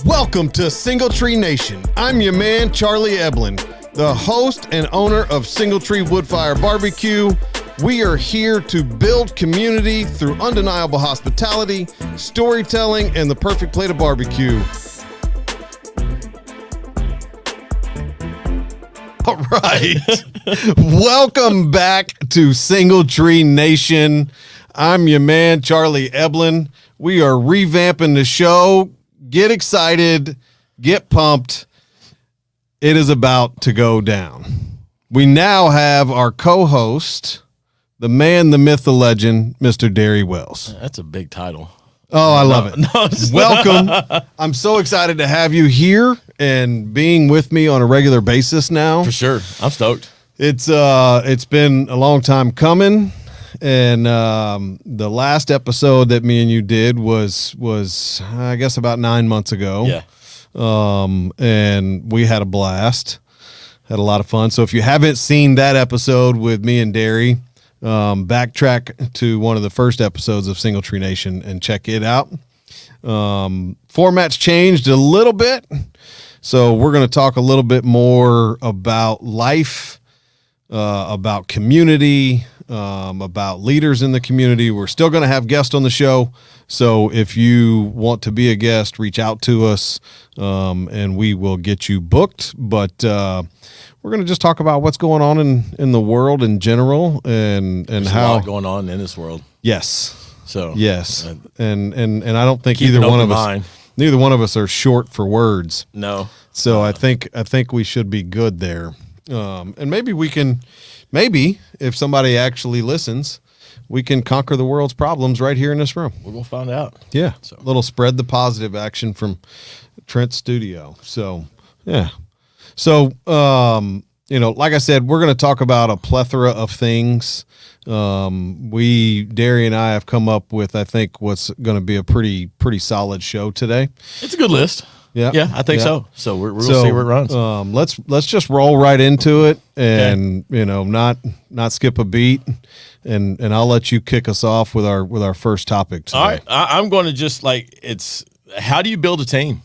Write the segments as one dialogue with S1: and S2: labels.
S1: Welcome to Single Tree Nation. I'm your man, Charlie Eblen, the host and owner of Single Tree Woodfire Barbecue. We are here to build community through undeniable hospitality, storytelling, and the perfect plate of barbecue. All right. Welcome back to Single Tree Nation. I'm your man, Charlie Eblen. We are revamping the show. Get excited. Get pumped. It is about to go down. We now have our co-host, the man, the myth, the legend, Mr. Derry Wells.
S2: That's a big title.
S1: Oh, I love it. Welcome. I'm so excited to have you here and being with me on a regular basis now.
S2: For sure. I'm stoked.
S1: It's been a long time coming. And the last episode that me and you did was I guess about 9 months ago.
S2: Yeah.
S1: And we had a blast. Had a lot of fun. So if you haven't seen that episode with me and Derry, backtrack to one of the first episodes of Single Tree Nation and check it out. Format's changed a little bit, so we're going to talk a little bit more about life, about community, about leaders in the community. We're still going to have guests on the show, so if you want to be a guest, reach out to us, and we will get you booked. But we're going to just talk about what's going on in the world in general, and
S2: There's
S1: how
S2: a lot going on in this world.
S1: Yes.
S2: So
S1: yes, and I don't think
S2: keep
S1: either
S2: an
S1: one
S2: open
S1: of
S2: mind.
S1: us, neither one of us are short for words.
S2: No.
S1: So I think we should be good there, and maybe if somebody actually listens, we can conquer the world's problems right here in this room.
S2: We're gonna find out.
S1: Yeah,
S2: So.
S1: a little spread the positive action from Trent's studio. So yeah, so like I said, we're going to talk about a plethora of things. Derry and I have come up with, I think, what's going to be a pretty solid show today.
S2: It's a good list.
S1: Yeah,
S2: Yeah, I think so. So we're gonna see where it runs.
S1: Let's just roll right into it, and not skip a beat, and I'll let you kick us off with our first topic today.
S2: All right. I'm going to just it's how do you build a team?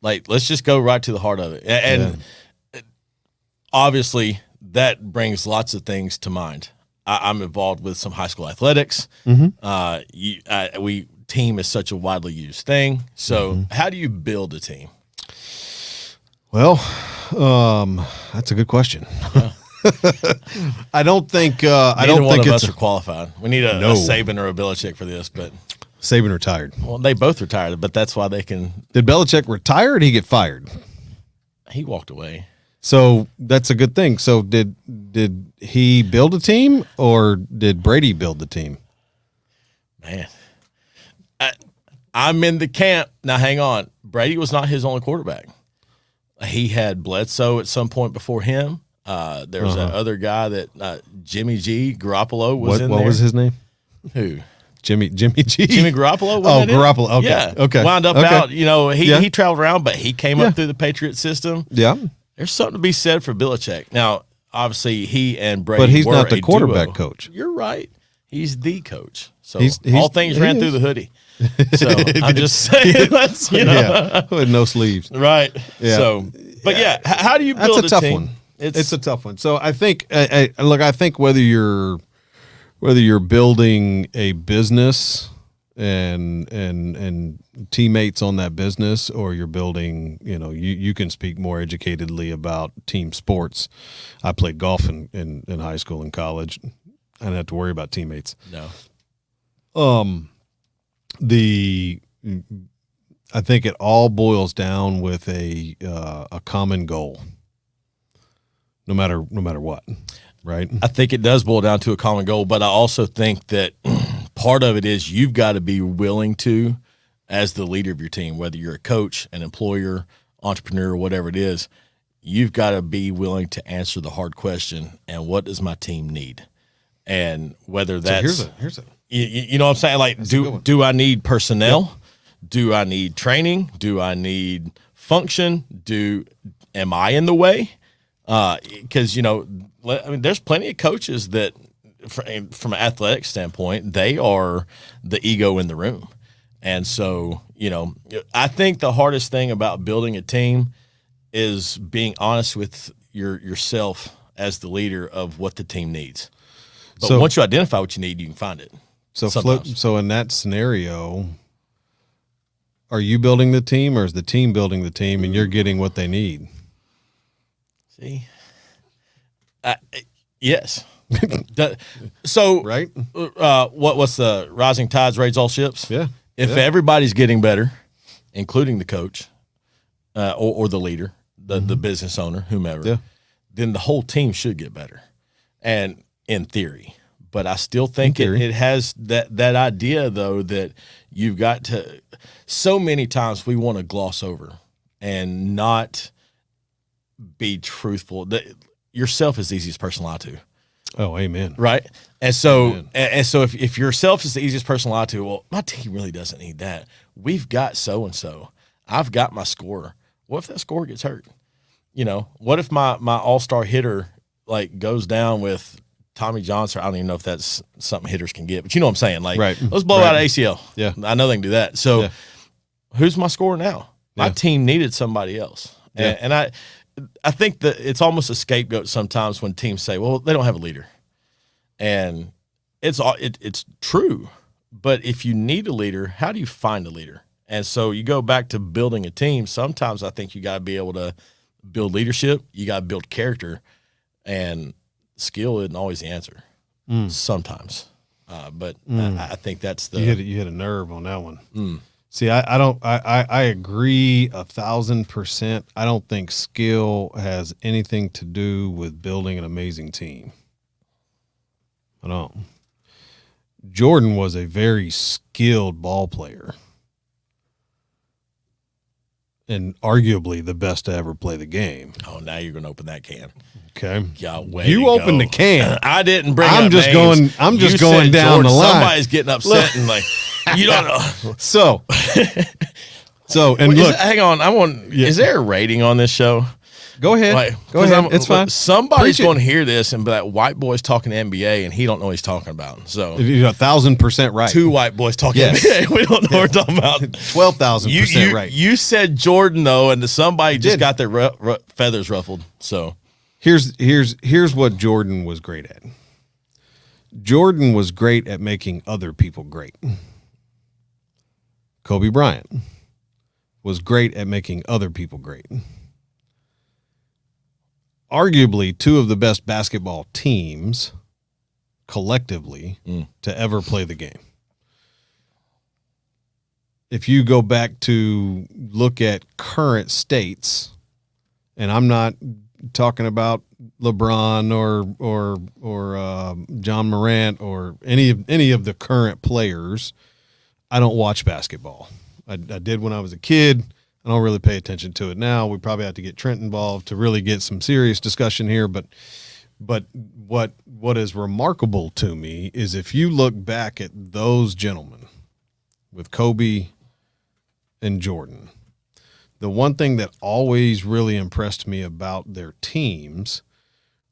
S2: Let's just go right to the heart of it. And obviously that brings lots of things to mind. I'm involved with some high school athletics. Mm-hmm. Team is such a widely used thing. So how do you build a team?
S1: Well, that's a good question. Yeah. I don't think
S2: Neither one of us are qualified. We need a Saban or a Belichick for this, but
S1: Saban retired.
S2: Well, they both retired, but that's why they can.
S1: Did Belichick retire or did he get fired?
S2: He walked away.
S1: So that's a good thing. So did he build a team or did Brady build the team?
S2: Man, I'm in the camp. Now, hang on. Brady was not his only quarterback. He had Bledsoe at some point before him. There was that other guy that Jimmy G. Garoppolo was in there.
S1: What was his name?
S2: Who?
S1: Jimmy G.
S2: Jimmy Garoppolo?
S1: Garoppolo. Okay.
S2: Yeah.
S1: Okay.
S2: Wound up out, he traveled around, but he came up through the Patriot system.
S1: Yeah.
S2: There's something to be said for Belichick. Now, obviously, he and Brady
S1: but he's
S2: were
S1: not the
S2: a
S1: quarterback
S2: duo.
S1: coach.
S2: You're right. He's the coach. So
S1: He's-
S2: all things ran through the hoodie. So I'm just saying,
S1: with no sleeves.
S2: Right.
S1: Yeah.
S2: So, but how do you build
S1: That's a tough
S2: team?
S1: one. It's a tough one. So I think, I think whether you're building a business and teammates on that business, or you're building, you can speak more educatedly about team sports. I played golf in high school and college. I didn't have to worry about teammates.
S2: No.
S1: I think it all boils down with a common goal, no matter what, right?
S2: I think it does boil down to a common goal, but I also think that part of it is you've got to be willing to, as the leader of your team, whether you're a coach, an employer, entrepreneur, whatever it is, you've got to be willing to answer the hard question, and what does my team need? And whether that's
S1: so here's a
S2: you know what I'm saying? Do I need personnel? Yep. Do I need training? Do I need function? Am I in the way? Because there's plenty of coaches that, from an athletic standpoint, they are the ego in the room. And so, I think the hardest thing about building a team is being honest with yourself as the leader of what the team needs. But once you identify what you need, you can find it.
S1: So in that scenario, are you building the team or is the team building the team and you're getting what they need?
S2: See? Yes. So,
S1: right?
S2: What's the rising tides raise all ships?
S1: Yeah.
S2: If everybody's getting better, including the coach or the leader, the business owner, whomever, then the whole team should get better. And in theory. But I still think it has that idea, though, that you've got to – so many times we want to gloss over and not be truthful. Yourself is the easiest person to lie to.
S1: Oh, amen.
S2: Right? And so if yourself is the easiest person to lie to, well, my team really doesn't need that. We've got so-and-so. I've got my scorer. What if that scorer gets hurt? What if my all-star hitter, goes down with – Tommy Johnson, I don't even know if that's something hitters can get, but you know what I'm saying? Let's blow out an ACL.
S1: Yeah.
S2: I know they can do that. So who's my scorer now? My team needed somebody else.
S1: Yeah.
S2: And I think that it's almost a scapegoat sometimes when teams say, well, they don't have a leader. And it's true. But if you need a leader, how do you find a leader? And so you go back to building a team. Sometimes I think you got to be able to build leadership. You got to build character. And skill isn't always the answer. Sometimes, but I think that's the
S1: you hit a nerve on that one. See, I agree 1,000%. I don't think skill has anything to do with building an amazing team. I don't. Jordan was a very skilled ball player. And arguably the best to ever play the game.
S2: Oh, now you're going to open that can.
S1: Okay.
S2: Yeah,
S1: you opened the can.
S2: I didn't bring
S1: I'm
S2: up
S1: just
S2: names.
S1: I'm just
S2: You
S1: going
S2: said
S1: down
S2: Jordan,
S1: the line.
S2: Somebody's getting upset and you don't know.
S1: So and look,
S2: hang on. Is there a rating on this show?
S1: Go ahead. Go ahead. It's fine.
S2: Somebody's going to hear this and be like, white boy's talking NBA and he don't know what he's talking about. So
S1: you're 1,000% right.
S2: Two white boys talking NBA. We don't know what we're talking about.
S1: 12,000% right.
S2: You said Jordan though, and somebody just got their feathers ruffled. So
S1: here's what Jordan was great at. Jordan was great at making other people great. Kobe Bryant was great at making other people great. Arguably two of the best basketball teams collectively to ever play the game. If you go back to look at current states, and I'm not talking about LeBron or John Morant or any of the current players, I don't watch basketball. I did when I was a kid. I don't really pay attention to it now. We probably have to get Trent involved to really get some serious discussion here. But what is remarkable to me is if you look back at those gentlemen with Kobe and Jordan, the one thing that always really impressed me about their teams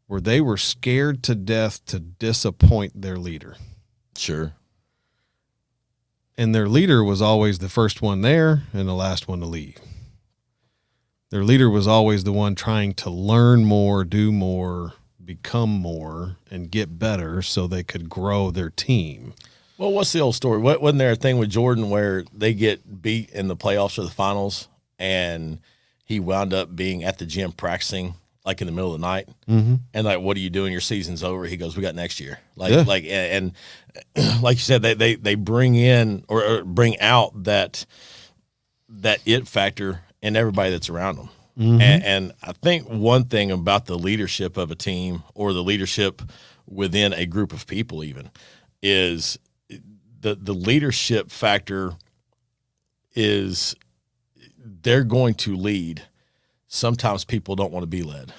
S1: were they were scared to death to disappoint their leader.
S2: Sure.
S1: And their leader was always the first one there and the last one to leave. Their leader was always the one trying to learn more, do more, become more, and get better so they could grow their team.
S2: Well, what's the old story? Wasn't there a thing with Jordan where they get beat in the playoffs or the finals and he wound up being at the gym practicing like in the middle of the night?
S1: Mm-hmm.
S2: And like, what are you doing? Your season's over. He goes, we got next year. And like you said, they bring in or bring out that it factor in everybody that's around them.
S1: Mm-hmm.
S2: And I think one thing about the leadership of a team or the leadership within a group of people even is the leadership factor is they're going to lead. Sometimes people don't want to be led.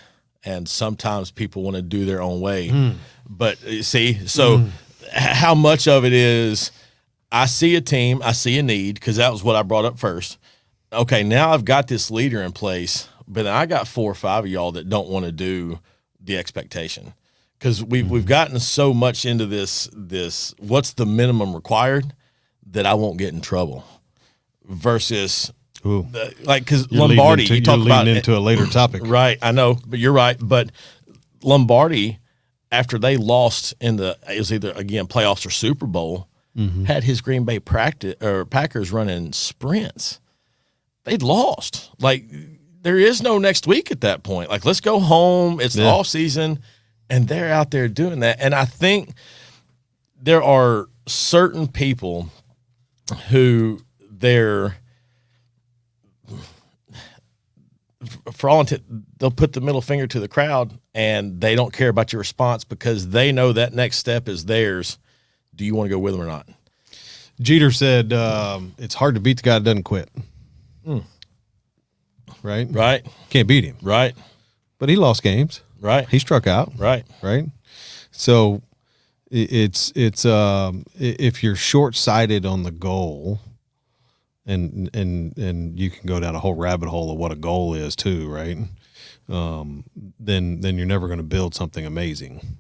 S2: And sometimes people want to do their own way. But see, how much of it is I see a team, I see a need, because that was what I brought up first. Okay, now I've got this leader in place, but then I got 4 or 5 of y'all that don't want to do the expectation. Because we've gotten so much into this what's the minimum required that I won't get in trouble. versus
S1: Ooh.
S2: because
S1: You're
S2: Lombardi,
S1: leading
S2: you talk about
S1: into a later topic.
S2: Right, I know, but you're right. But Lombardi, after they lost it was either again playoffs or Super Bowl, had his Green Bay Packers running sprints. They'd lost. Like there is no next week at that point. Like let's go home. It's the off season, and they're out there doing that. And I think there are certain people who they'll put the middle finger to the crowd, and they don't care about your response because they know that next step is theirs. Do you want to go with them or not?
S1: Jeter said it's hard to beat the guy that doesn't quit. Right? Can't beat him.
S2: Right.
S1: But he lost games.
S2: Right.
S1: He struck out.
S2: Right.
S1: So it's if you're short-sighted on the goal, and you can go down a whole rabbit hole of what a goal is too, right? Then you're never going to build something amazing.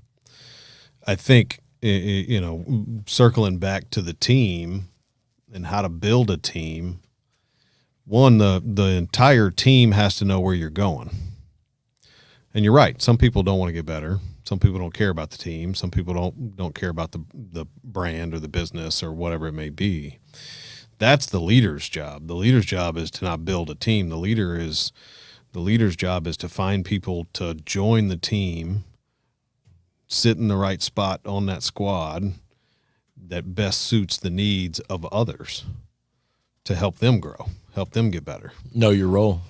S1: I think circling back to the team and how to build a team. One, the entire team has to know where you're going. And you're right. Some people don't want to get better. Some people don't care about the team. Some people don't care about the brand or the business or whatever it may be. That's the leader's job. The leader's job is to not build a team. The leader's job is to find people to join the team, sit in the right spot on that squad that best suits the needs of others to help them grow, help them get better.
S2: Know your role.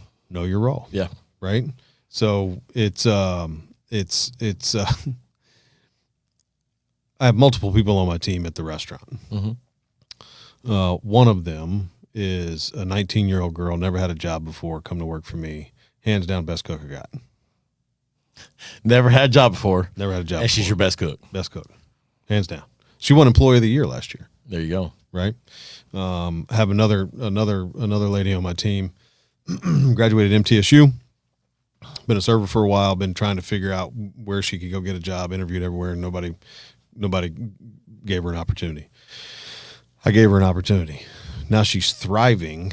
S1: Yeah. Right. So it's I have multiple people on my team at the restaurant. One of them is a 19-year-old girl, never had a job before, come to work for me. Hands down, best cook I got.
S2: Never had a job before.
S1: And
S2: she's your best cook.
S1: Best cook. Hands down. She won Employee of the Year last year.
S2: There you go.
S1: Right. Have another lady on my team, graduated MTSU, been a server for a while, been trying to figure out where she could go get a job, interviewed everywhere, and nobody gave her an opportunity. I gave her an opportunity. Now she's thriving.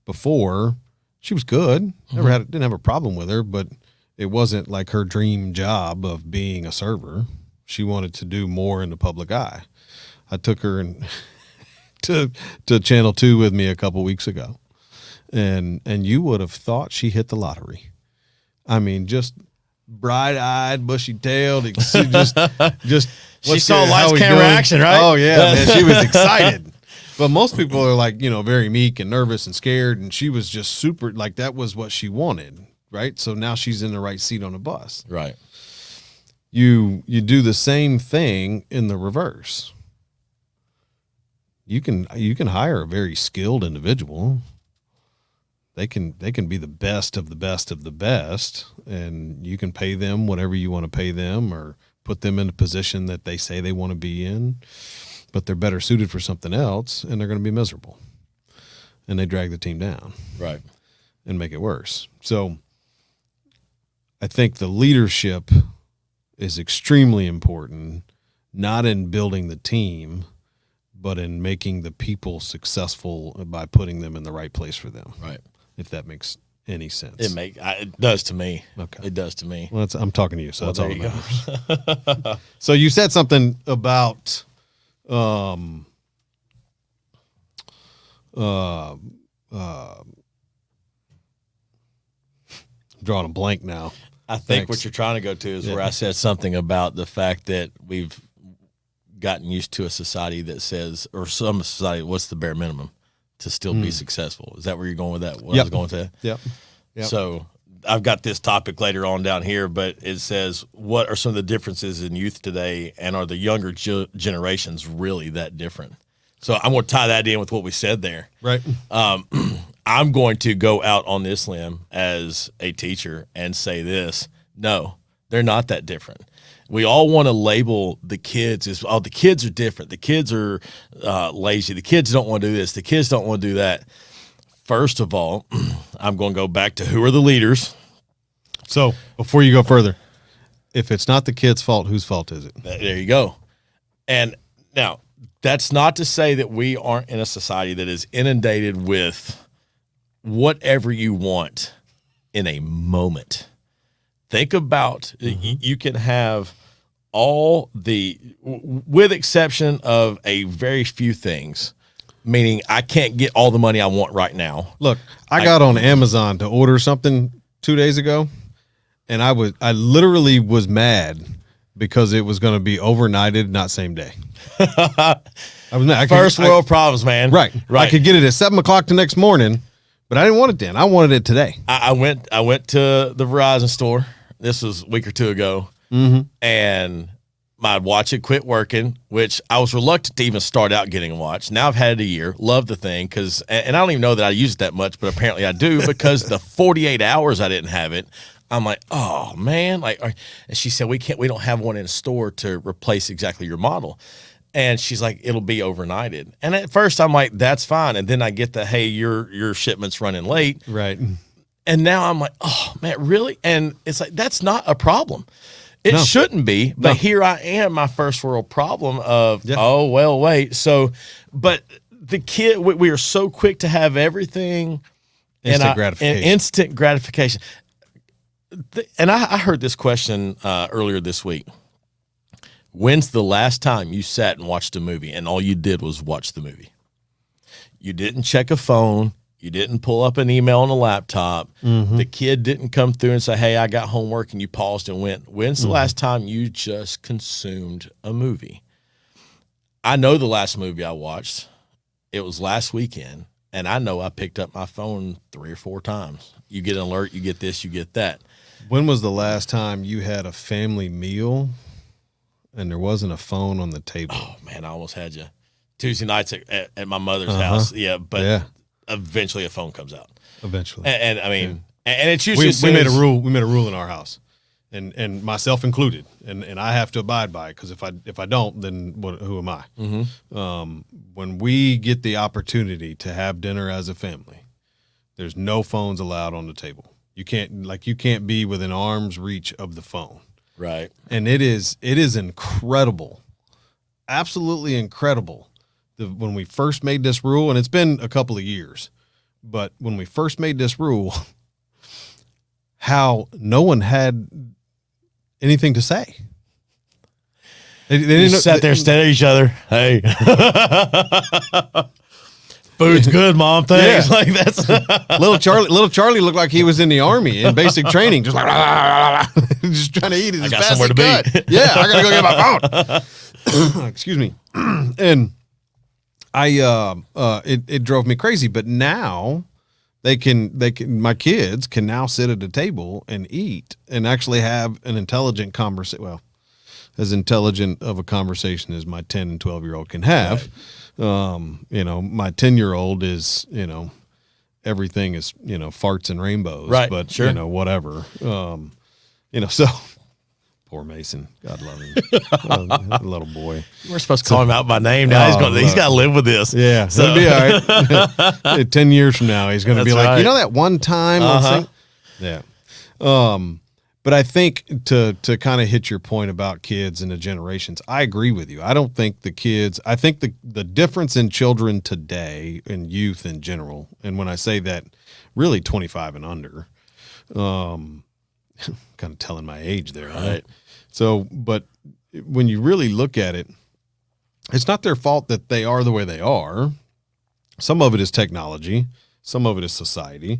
S1: Before, she was good. Didn't have a problem with her, but it wasn't like her dream job of being a server. She wanted to do more in the public eye. I took her to Channel 2 with me a couple weeks ago, and you would have thought she hit the lottery. I mean, just bright-eyed, bushy-tailed, just
S2: she saw lights, camera, action, right?
S1: Oh yeah, man, she was excited. But most people are like, very meek and nervous and scared, and she was just super, like that was what she wanted, right? So now she's in the right seat on the bus.
S2: Right.
S1: You do the same thing in the reverse. You can hire a very skilled individual. They can be the best of the best of the best, and you can pay them whatever you want to pay them or put them in a position that they say they want to be in, but they're better suited for something else, and they're going to be miserable. And they drag the team down.
S2: Right.
S1: And make it worse. So I think the leadership is extremely important, not in building the team, but in making the people successful by putting them in the right place for them.
S2: Right.
S1: If that makes any sense.
S2: It does to me.
S1: Okay.
S2: It does to me.
S1: Well, I'm talking to you, so that's all that matters. So you said something about drawing a blank now.
S2: I think what you're trying to go to is where I said something about the fact that we've gotten used to a society that says, or some society, what's the bare minimum to still be successful? Is that where you're going with that? What I was going to?
S1: Yep.
S2: So I've got this topic later on down here, but it says, what are some of the differences in youth today, and are the younger generations really that different? So I'm going to tie that in with what we said there.
S1: Right.
S2: I'm going to go out on this limb as a teacher and say this. No, they're not that different. We all want to label the kids as, the kids are different. The kids are lazy. The kids don't want to do this. The kids don't want to do that. First of all, I'm going to go back to who are the leaders.
S1: So before you go further, if it's not the kid's fault, whose fault is it?
S2: There you go. And now That's not to say that we aren't in a society that is inundated with whatever you want in a moment. Think about, you can have all with exception of a very few things, meaning I can't get all the money I want right now.
S1: Look, I got on Amazon to order something 2 days ago, and I literally was mad because it was going to be overnighted, not same day. I was mad.
S2: First world problems, man.
S1: Right. I could get it at 7:00 the next morning, but I didn't want it then. I wanted it today.
S2: I went to the Verizon store. This was a week or two ago, and my watch had quit working, which I was reluctant to even start out getting a watch. Now I've had it a year. Love the thing and I don't even know that I use it that much, but apparently I do because the 48 hours I didn't have it. I'm like, oh man, and she said we don't have one in store to replace exactly your model. And she's like, it'll be overnighted. And at first I'm like, that's fine. And then I get the, hey, your shipment's running late.
S1: Right.
S2: And now I'm like, oh man, really? And it's like, that's not a problem. It shouldn't be, but here I am, my first world problem of, oh, well, wait. So, but the kid, we are so quick to have everything. Instant gratification. And I heard this question earlier this week. When's the last time you sat and watched a movie and all you did was watch the movie? You didn't check a phone. You didn't pull up an email on a laptop. The kid didn't come through and say, hey, I got homework, and you paused and went. When's the last time you just consumed a movie? I know the last movie I watched. It was last weekend, and I know I picked up my phone 3 or 4 times. You get an alert, you get this, you get that.
S1: When was the last time you had a family meal and there wasn't a phone on the table?
S2: Oh, man, I almost had you. Tuesday nights at my mother's house. Yeah, but eventually a phone comes out.
S1: Eventually.
S2: And I mean, and it's usually
S1: we made a rule. We made a rule in our house, and myself included, and I have to abide by it because if I don't, then who am I? When we get the opportunity to have dinner as a family, there's no phones allowed on the table. You can't be within arm's reach of the phone.
S2: Right.
S1: And it is incredible, absolutely incredible. When we first made this rule, and it's been a couple of years, but when we first made this rule, how no one had anything to say.
S2: They sat there staring at each other. Hey, food's good, Mom. Thanks.
S1: Yeah.
S2: Like that's
S1: little Charlie looked like he was in the army in basic training, just like just trying to eat it as fast as he could. Yeah, I gotta go get my phone. Excuse me, and. It drove me crazy, but now my kids can now sit at a table and eat and actually have an intelligent conversation. Well, as intelligent of a conversation as my 10 and 12-year-old can have. Right. My 10-year-old is, everything is, farts and rainbows,
S2: right.
S1: But
S2: sure.
S1: Whatever. So poor Mason. God love him. Little boy.
S2: We're supposed to call him out by name now. He's got to live with this.
S1: Yeah. So it'll be all right. 10 years from now, he's going to be like, right. That one time. Yeah. But I think to kind of hit your point about kids and the generations, I agree with you. I don't think I think the difference in children today and youth in general, and when I say that, really 25 and under, kind of telling my age there. Right. So, but when you really look at it, it's not their fault that they are the way they are. Some of it is technology. Some of it is society.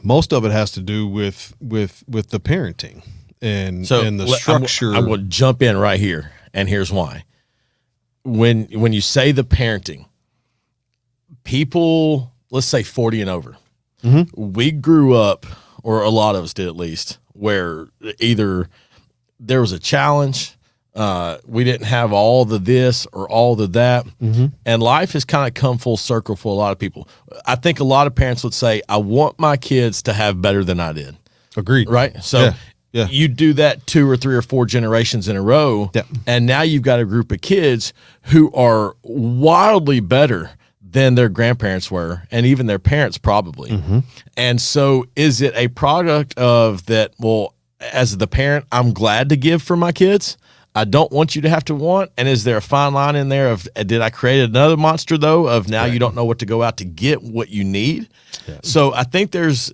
S1: Most of it has to do with the parenting and the structure.
S2: I will jump in right here, and here's why. When you say the parenting, people, let's say 40 and over, we grew up, or a lot of us did at least, where either there was a challenge, we didn't have all the this or all the that, and life has kind of come full circle for a lot of people. I think a lot of parents would say, I want my kids to have better than I did.
S1: Agreed.
S2: Right? So you do that 2 or 3 or 4 generations in a row, and now you've got a group of kids who are wildly better than their grandparents were, and even their parents probably. And so is it a product of that, well, as the parent, I'm glad to give for my kids. I don't want you to have to want. And is there a fine line in there of, did I create another monster though, of now you don't know what to go out to get what you need? Yeah. So I think there's,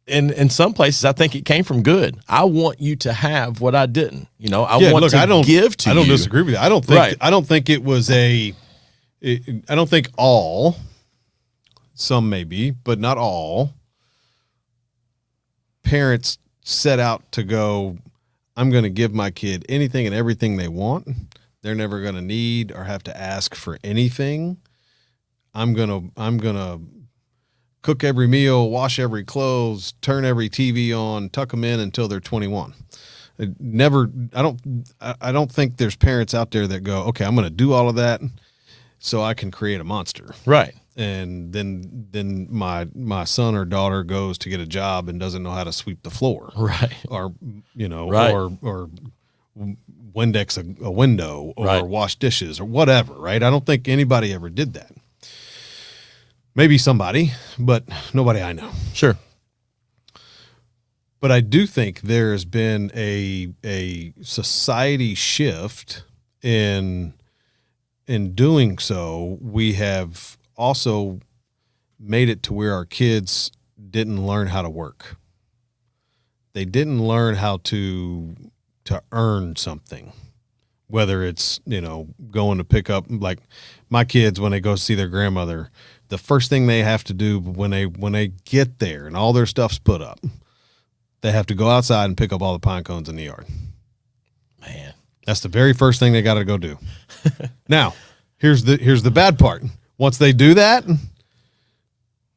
S2: in some places, I think it came from good. I want you to have what I didn't, I want to give to you.
S1: I don't disagree with you. I don't think it was I don't think all, some maybe, but not all parents set out to go, I'm going to give my kid anything and everything they want. They're never going to need or have to ask for anything. I'm going to cook every meal, wash every clothes, turn every TV on, tuck them in until they're 21. I don't think there's parents out there that go, okay, I'm going to do all of that so I can create a monster.
S2: Right.
S1: And then my son or daughter goes to get a job and doesn't know how to sweep the floor.
S2: Right.
S1: Or,
S2: right.
S1: or Windex a window or
S2: right.
S1: wash dishes or whatever. Right. I don't think anybody ever did that. Maybe somebody, but nobody I know.
S2: Sure.
S1: But I do think there has been a society shift in doing so. We have also made it to where our kids didn't learn how to work. They didn't learn how to earn something, whether it's, going to pick up, like my kids, when they go see their grandmother, the first thing they have to do when they get there and all their stuff's put up, they have to go outside and pick up all the pine cones in the yard.
S2: Man,
S1: that's the very first thing they got to go do. Now, here's the bad part. Once they do that,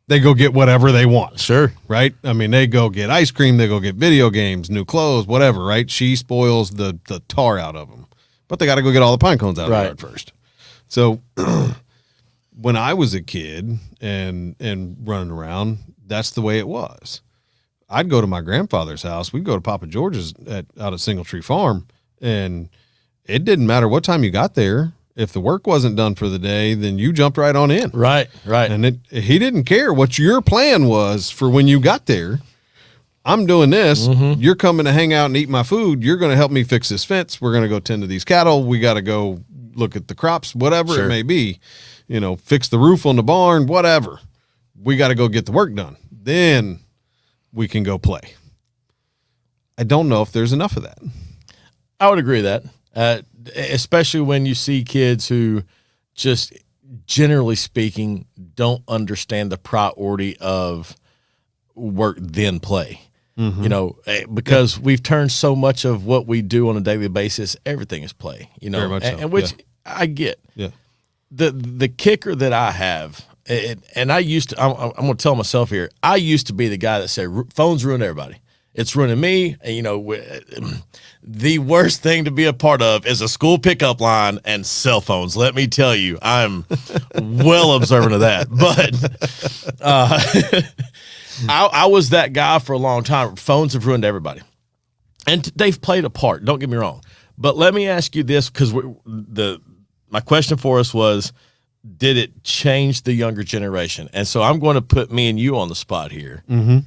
S1: they go get whatever they want.
S2: Sure.
S1: Right? I mean, they go get ice cream, they go get video games, new clothes, whatever, right? She spoils the tar out of them. But they got to go get all the pine cones out of the yard first. So when I was a kid and running around, that's the way it was. I'd go to my grandfather's house. We'd go to Papa George's out at Single Tree Farm, and it didn't matter what time you got there. If the work wasn't done for the day, then you jumped right on in.
S2: Right.
S1: And he didn't care what your plan was for when you got there. I'm doing this. Mm-hmm. You're coming to hang out and eat my food. You're going to help me fix this fence. We're going to go tend to these cattle. We got to go look at the crops, whatever it may be. Fix the roof on the barn, whatever. We got to go get the work done. Then we can go play. I don't know if there's enough of that.
S2: I would agree with that. Especially when you see kids who just, generally speaking, don't understand the priority of work then play. Mm-hmm. Because we've turned so much of what we do on a daily basis, everything is play,
S1: Very much so.
S2: And which I get.
S1: Yeah.
S2: The kicker that I have, and I used to, I'm going to tell myself here, I used to be the guy that said phones ruin everybody. It's ruining me. And, the worst thing to be a part of is a school pickup line and cell phones. Let me tell you, I'm well observant of that. But I was that guy for a long time. Phones have ruined everybody. And they've played a part. Don't get me wrong. But let me ask you this, because my question for us was, did it change the younger generation? And so I'm going to put me and you on the spot here.
S1: Mm-hmm.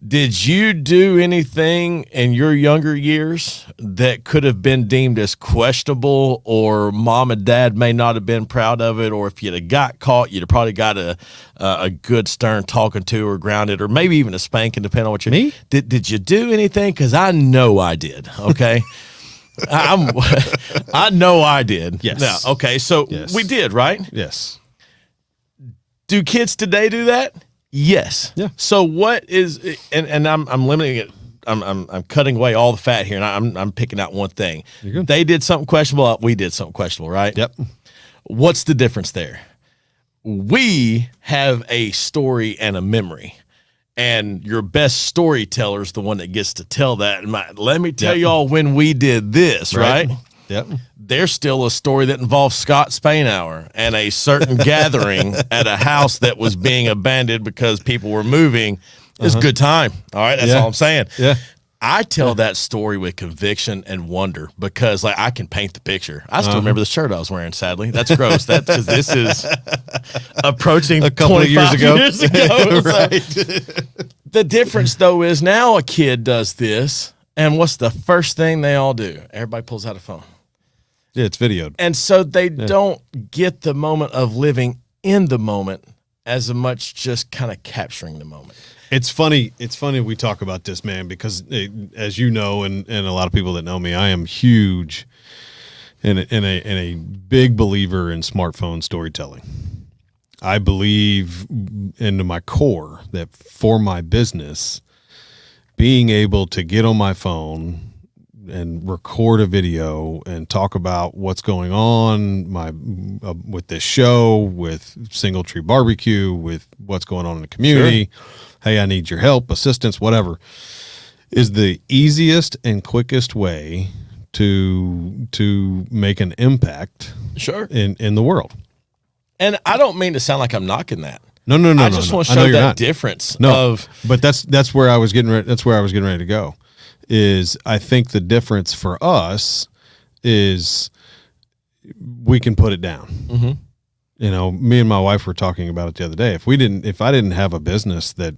S2: Did you do anything in your younger years that could have been deemed as questionable, or mom and dad may not have been proud of it, or if you'd have got caught, you'd have probably got a good stern talking to or grounded, or maybe even a spanking, depending on what you
S1: Me?
S2: Did you do anything? Because I know I did. Okay. I know I did.
S1: Yes.
S2: Now, okay. So we did, right?
S1: Yes.
S2: Do kids today do that? Yes.
S1: Yeah.
S2: So what is, and I'm limiting it. I'm cutting away all the fat here, and I'm picking out one thing.
S1: You're good.
S2: They did something questionable. We did something questionable, right?
S1: Yep.
S2: What's the difference there? We have a story and a memory, and your best storyteller is the one that gets to tell that. And let me tell y'all when we did this, right?
S1: Yep.
S2: There's still a story that involves Scott Spainhour and a certain gathering at a house that was being abandoned because people were moving. It's a good time. All right. That's all I'm saying.
S1: Yeah.
S2: I tell that story with conviction and wonder because, like, I can paint the picture. I still remember the shirt I was wearing, sadly. That's gross. That's because this is approaching
S1: a couple of years ago.
S2: Right. The difference, though, is now a kid does this, And what's the first thing they all do? Everybody pulls out a phone.
S1: Yeah, it's videoed.
S2: And so they don't get the moment of living in the moment as much just kind of capturing the moment.
S1: It's funny we talk about this, man, because as you know, and a lot of people that know me, I am huge and a big believer in smartphone storytelling. I believe into my core that for my business, being able to get on my phone and record a video and talk about what's going on with this show, with Single Tree Barbecue, with what's going on in the community. Sure. Hey, I need your help, assistance, whatever, is the easiest and quickest way to make an impact in the world.
S2: And I don't mean to sound like I'm knocking that.
S1: No.
S2: I just want to show that difference.
S1: But that's where I was getting ready. That's where I was getting ready to go. Is I think the difference for us is we can put it down. Mm-hmm. You know, me and my wife were talking about it the other day. If I didn't have a business that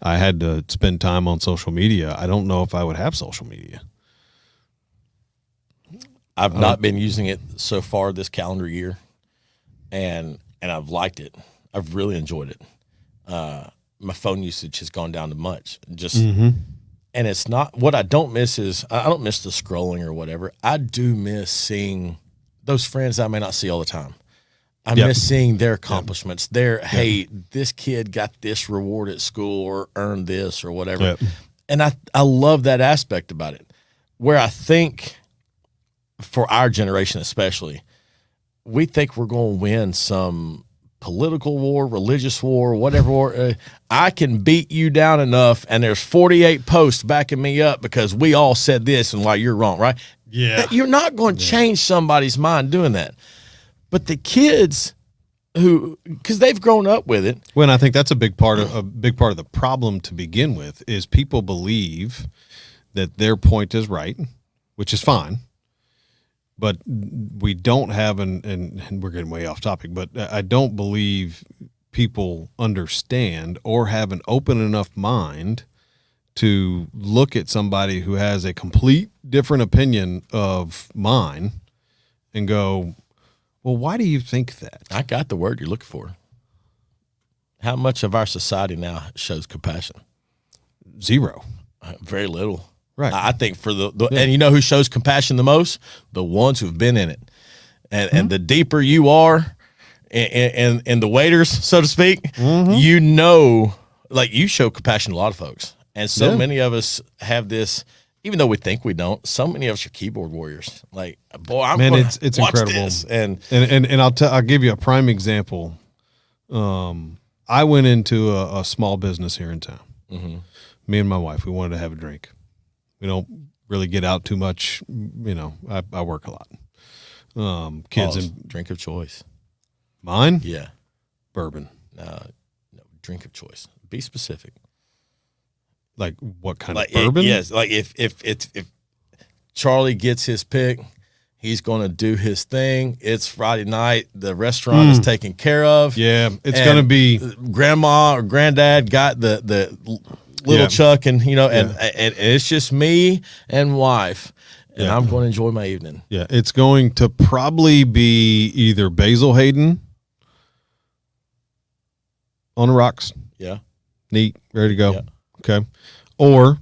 S1: I had to spend time on social media, I don't know if I would have social media.
S2: I've not been using it so far this calendar year, and I've liked it. I've really enjoyed it. My phone usage has gone down to much. And it's not, what I don't miss is, I don't miss the scrolling or whatever. I do miss seeing those friends I may not see all the time. I miss seeing their accomplishments. Hey, this kid got this reward at school or earned this or whatever. Yep. And I love that aspect about it. Where I think, for our generation especially, we think we're going to win some political war, religious war, whatever war. I can beat you down enough, and there's 48 posts backing me up because we all said this and why you're wrong, right?
S1: Yeah.
S2: You're not going to change somebody's mind doing that. But the kids because they've grown up with it.
S1: Well, and I think that's a big part of the problem to begin with is people believe that their point is right, which is fine. But we don't have, and we're getting way off topic, but I don't believe people understand or have an open enough mind to look at somebody who has a complete different opinion of mine and go, well, why do you think that?
S2: I got the word you're looking for. How much of our society now shows compassion?
S1: Zero.
S2: Very little.
S1: Right.
S2: I think for and you know who shows compassion the most? The ones who've been in it. And the deeper you are in the waiters, so to speak, you know, like you show compassion to a lot of folks. And so many of us have this, even though we think we don't, so many of us are keyboard warriors. Like, boy, it's watch
S1: incredible.
S2: This. And
S1: I'll give you a prime example. I went into a small business here in town. Mm-hmm. Me and my wife, we wanted to have a drink. We don't really get out too much. You know, I work a lot. Kids and
S2: drink of choice.
S1: Mine?
S2: Yeah.
S1: Bourbon.
S2: No, drink of choice. Be specific.
S1: Like what kind of bourbon?
S2: Yes. Like if Charlie gets his pick, he's going to do his thing. It's Friday night. The restaurant is taken care of.
S1: Yeah. It's going to be
S2: grandma or granddad got the little Chuck and, you know, and it's just me and wife. And I'm going to enjoy my evening.
S1: Yeah. It's going to probably be either Basil Hayden on the rocks.
S2: Yeah.
S1: Neat. Ready to go.
S2: Yeah.
S1: Okay. Or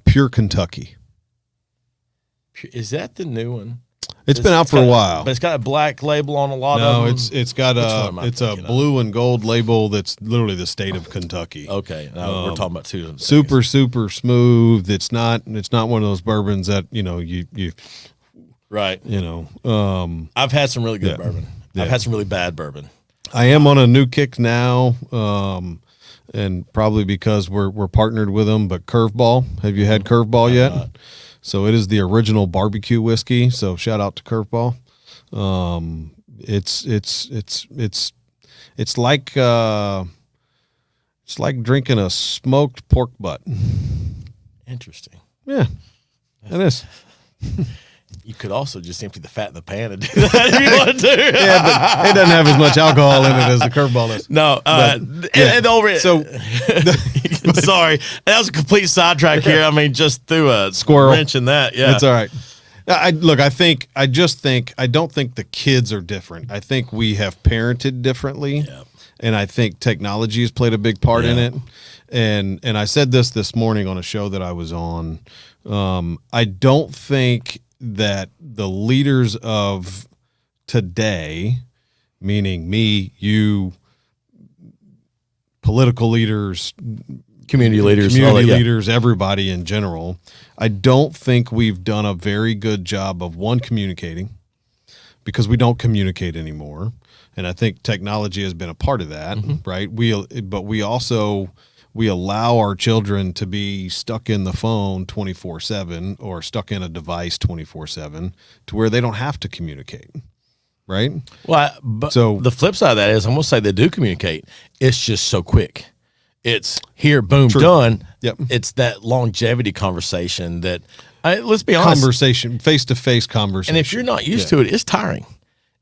S1: Pure Kentucky.
S2: Is that the new one?
S1: It's been out for a while.
S2: But it's got a black label on a lot of them.
S1: No, it's got a blue and gold label that's literally the state of Kentucky.
S2: Okay. Now we're talking about two.
S1: Super smooth. It's not one of those bourbons that, you know, you
S2: right.
S1: You know,
S2: I've had some really good bourbon.
S1: Yeah.
S2: I've had some really bad bourbon.
S1: I am on a new kick now. And probably because we're partnered with them, but Curveball. Have you had Curveball yet? Not. So it is the original barbecue whiskey. So shout out to Curveball. It's like drinking a smoked pork butt.
S2: Interesting.
S1: Yeah, it is.
S2: You could also just empty the fat in the pan and do that if you want to.
S1: Yeah, but it doesn't have as much alcohol in it as the curveball does.
S2: No, and over it. So, sorry, that was a complete sidetrack here. I mean, just threw a
S1: squirrel
S2: wrench in that. Yeah,
S1: it's all right. I don't think the kids are different. I think we have parented differently, and I think technology has played a big part in it. And I said this morning on a show that I was on. I don't think that the leaders of today, meaning me, you, political leaders,
S2: community
S1: leaders, everybody in general, I don't think we've done a very good job of communicating, because we don't communicate anymore. And I think technology has been a part of that, right? We allow our children to be stuck in the phone 24/7 or stuck in a device 24/7 to where they don't have to communicate, right?
S2: Well, but so the flip side of that is, I'm going to say they do communicate. It's just so quick. It's here, boom, done.
S1: Yep.
S2: It's that longevity conversation that, let's be honest.
S1: Conversation, face-to-face conversation.
S2: And if you're not used to it, it's tiring.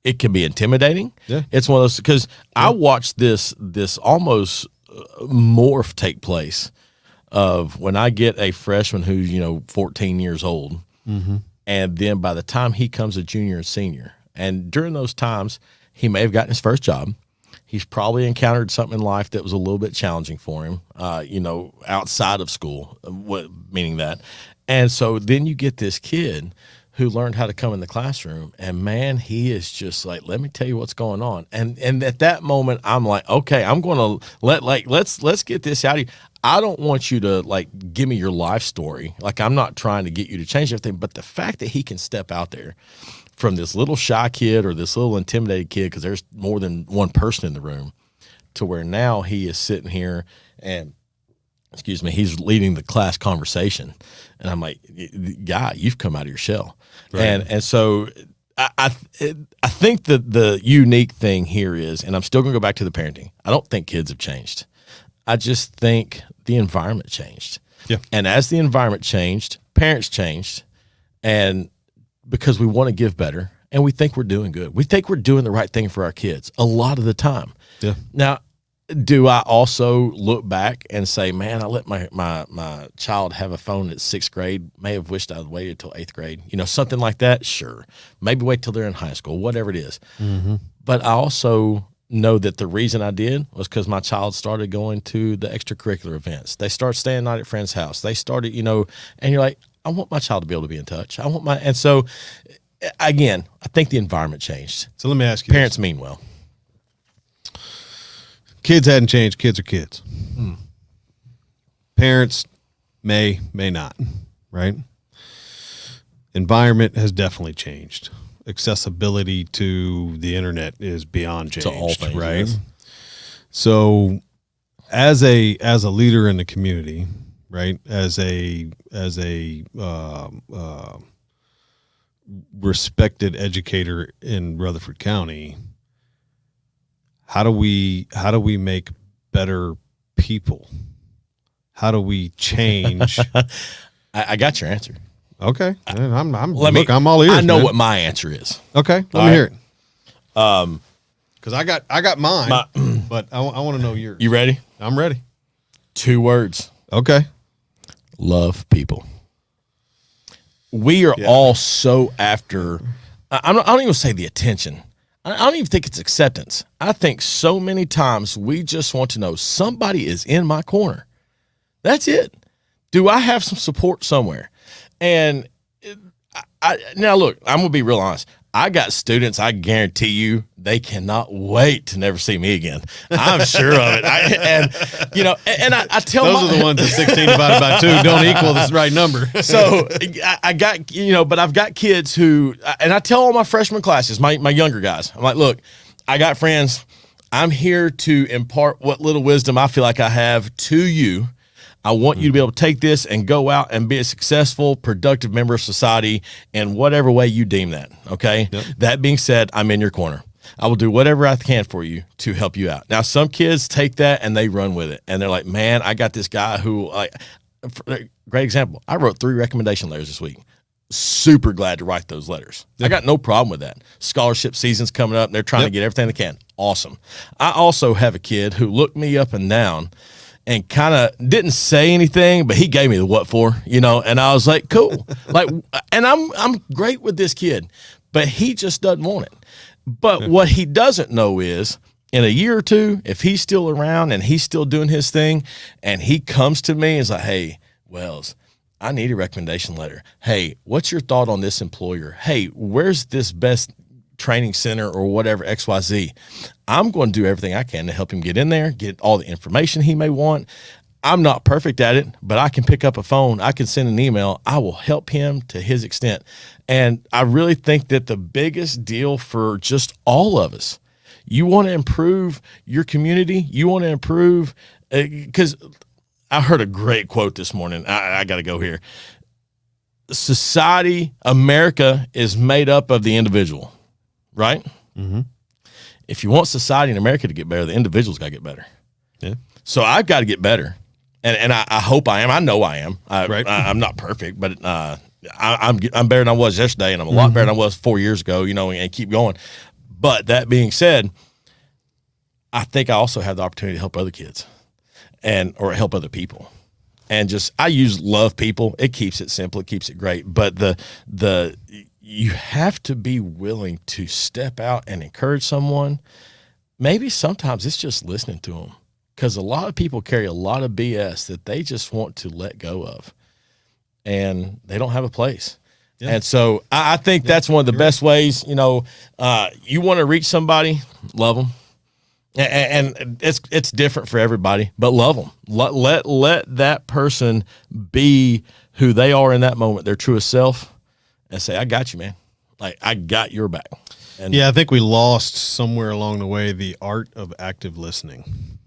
S2: It can be intimidating.
S1: Yeah.
S2: It's one of those, because I watched this almost morph take place of when I get a freshman who's 14 years old, and then by the time he comes a junior and senior, and during those times he may have gotten his first job, he's probably encountered something in life that was a little bit challenging for him, outside of school, meaning that. And so then you get this kid who learned how to come in the classroom, and man, he is just like, let me tell you what's going on. And at that moment, I'm like, okay, I'm going to let's get this out of you. I don't want you to give me your life story. I'm not trying to get you to change everything, but the fact that he can step out there from this little shy kid or this little intimidated kid, because there's more than one person in the room, to where now he is sitting here and, he's leading the class conversation. And I'm like, guy, you've come out of your shell. Right. And so I think that the unique thing here is, and I'm still going to go back to the parenting, I don't think kids have changed. I just think the environment changed.
S1: Yeah.
S2: And as the environment changed, parents changed. And because we want to give better, and we think we're doing good. We think we're doing the right thing for our kids a lot of the time.
S1: Yeah.
S2: Now, do I also look back and say, man, I let my child have a phone at 6th grade, may have wished I had waited till 8th grade, something like that? Sure. Maybe wait till they're in high school, whatever it is. But I also know that the reason I did was because my child started going to the extracurricular events. They start staying night at friends' house. They started, and you're like, I want my child to be able to be in touch. And so again, I think the environment changed.
S1: So let me ask you,
S2: parents mean well.
S1: Kids hadn't changed. Kids are kids. Parents may not, right? Environment has definitely changed. Accessibility to the internet is beyond changed,
S2: to all things,
S1: right?
S2: Yes.
S1: So as a leader in the community, right? As a respected educator in Rutherford County, how do we make better people? How do we change?
S2: I got your answer.
S1: Okay, I'm all ears.
S2: I know
S1: man.
S2: what my answer is.
S1: Okay, let me hear it. Because I got mine, but I want to know yours.
S2: You ready?
S1: I'm ready.
S2: 2 words.
S1: Okay.
S2: Love people. We are all so after. I don't even say the attention. I don't even think it's acceptance. I think so many times we just want to know somebody is in my corner. That's it. Do I have some support somewhere? And now look, I'm going to be real honest. I got students, I guarantee you, they cannot wait to never see me again. I'm sure of it. I tell
S1: those are the ones that 16 divided by 2 don't equal the right number.
S2: So I got, but I've got kids who, and I tell all my freshman classes, my younger guys, I'm like, look, I got friends. I'm here to impart what little wisdom I feel like I have to you. I want you to be able to take this and go out and be a successful, productive member of society in whatever way you deem that, okay? Yep. That being said, I'm in your corner. I will do whatever I can for you to help you out. Now, some kids take that and they run with it, and they're like, man, I got this guy who, great example, I wrote 3 recommendation letters this week. super glad to write those letters. I got no problem with that. Scholarship season's coming up, and they're trying to get everything they can. Awesome. I also have a kid who looked me up and down and kind of didn't say anything, but he gave me the what for, and I was like, cool. And I'm great with this kid, but he just doesn't want it. But what he doesn't know is, in a year or two, if he's still around and he's still doing his thing, and he comes to me and is like, hey, Wells, I need a recommendation letter. Hey, what's your thought on this employer? Hey, where's this best training center or whatever, XYZ? I'm going to do everything I can to help him get in there, get all the information he may want. I'm not perfect at it, but I can pick up a phone. I can send an email. I will help him to his extent. And I really think that the biggest deal for just all of us, you want to improve your community. You want to improve, because I heard a great quote this morning. I got to go here. Society, America is made up of the individual, right? Mm-hmm. If you want society in America to get better, the individual's got to get better. Yeah. So I've got to get better. And I hope I am. I know I am. Right. I'm not perfect, but I'm better than I was yesterday, and I'm a lot better than I was 4 years ago, and keep going. But that being said, I think I also have the opportunity to help other kids or help other people. And I use love people. It keeps it simple. It keeps it great. But you have to be willing to step out and encourage someone. Maybe sometimes it's just listening to them, because a lot of people carry a lot of BS that they just want to let go of, and they don't have a place. Yeah. And so I think that's one of the best ways. You want to reach somebody, love them. And it's different for everybody, but love them. Let that person be who they are in that moment, their truest self, and say, I got you, man. Like, I got your back. And
S1: I think we lost somewhere along the way the art of active listening.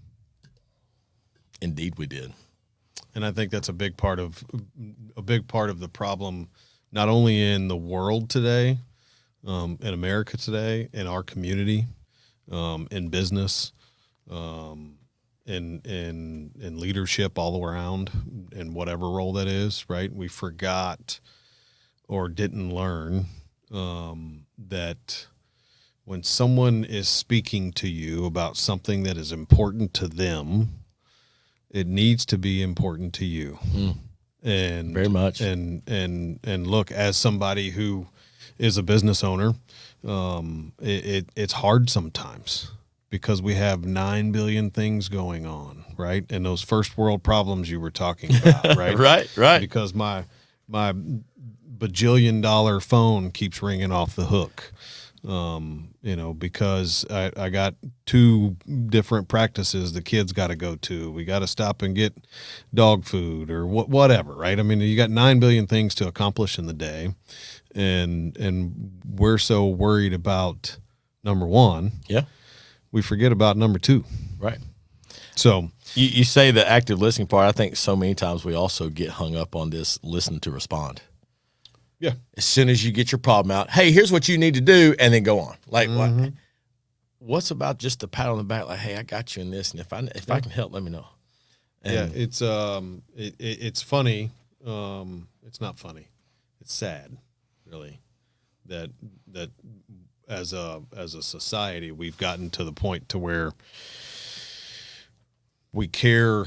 S2: Indeed we did.
S1: And I think that's a big part of the problem, not only in the world today, in America today, in our community, in business, in leadership all around, in whatever role that is, right? We forgot or didn't learn that when someone is speaking to you about something that is important to them, it needs to be important to you. And
S2: very much.
S1: And look, as somebody who is a business owner, it's hard sometimes because we have 9 billion things going on, right? And those first world problems you were talking about, right?
S2: right.
S1: Because my bajillion-dollar phone keeps ringing off the hook. Because I got 2 different practices the kids got to go to. We got to stop and get dog food or whatever, right? I mean, you got 9 billion things to accomplish in the day, and we're so worried about number 1.
S2: Yeah.
S1: We forget about number 2.
S2: Right.
S1: So
S2: you say the active listening part. I think so many times we also get hung up on this listen to respond.
S1: Yeah.
S2: As soon as you get your problem out, hey, here's what you need to do, and then go on. Like, what's about just the pat on the back? Like, hey, I got you in this, and if I can help, let me know. And
S1: it's it's funny. It's not funny. It's sad, really, that as a society we've gotten to the point to where we care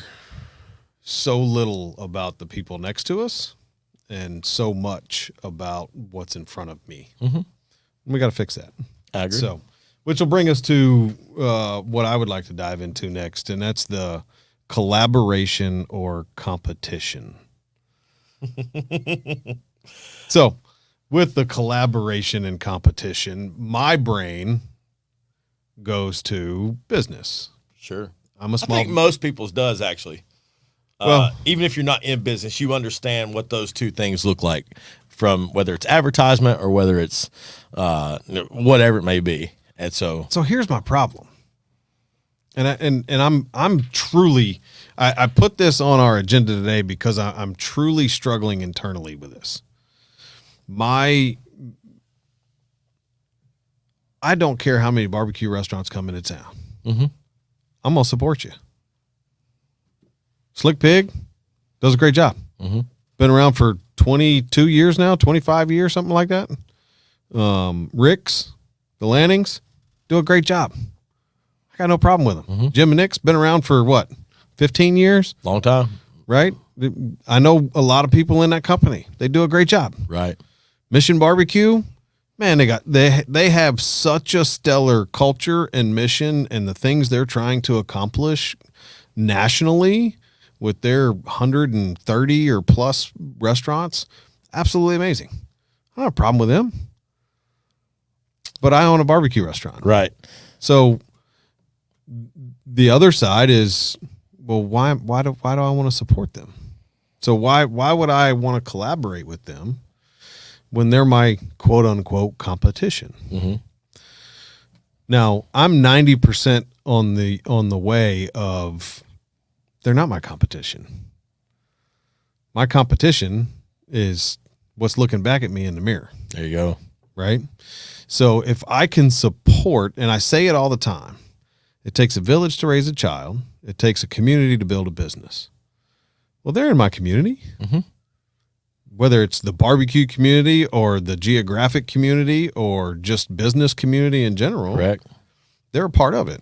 S1: so little about the people next to us and so much about what's in front of me. We got to fix that.
S2: I agree.
S1: So, which will bring us to what I would like to dive into next, and that's the collaboration or competition. So, with the collaboration and competition, my brain goes to business.
S2: Sure.
S1: I
S2: think most people's does, actually. Even if you're not in business, you understand what those two things look like, from whether it's advertisement or whether it's whatever it may be. And so
S1: here's my problem. And I'm truly, I put this on our agenda today because I'm truly struggling internally with this. I don't care how many barbecue restaurants come into town. I'm going to support you. Slick Pig does a great job. Been around for 22 years now, 25 years, something like that. Rick's, the Lannings, do a great job. I got no problem with them.
S2: Mm-hmm.
S1: Jim and Nick's been around for what, 15 years?
S2: Long time.
S1: Right? I know a lot of people in that company. They do a great job.
S2: Right.
S1: Mission Barbecue, man, they have such a stellar culture and mission and the things they're trying to accomplish nationally with their 130 or plus restaurants. Absolutely amazing. I don't have a problem with them. But I own a barbecue restaurant.
S2: Right.
S1: So the other side is, well, why do I want to support them? So why would I want to collaborate with them when they're my quote unquote competition?
S2: Mm-hmm.
S1: Now I'm 90% on the way of they're not my competition. My competition is what's looking back at me in the mirror.
S2: There you go.
S1: Right? So if I can support, and I say it all the time, it takes a village to raise a child. It takes a community to build a business. Well, they're in my community.
S2: Mm-hmm.
S1: Whether it's the barbecue community or the geographic community or just business community in general.
S2: Correct.
S1: They're a part of it.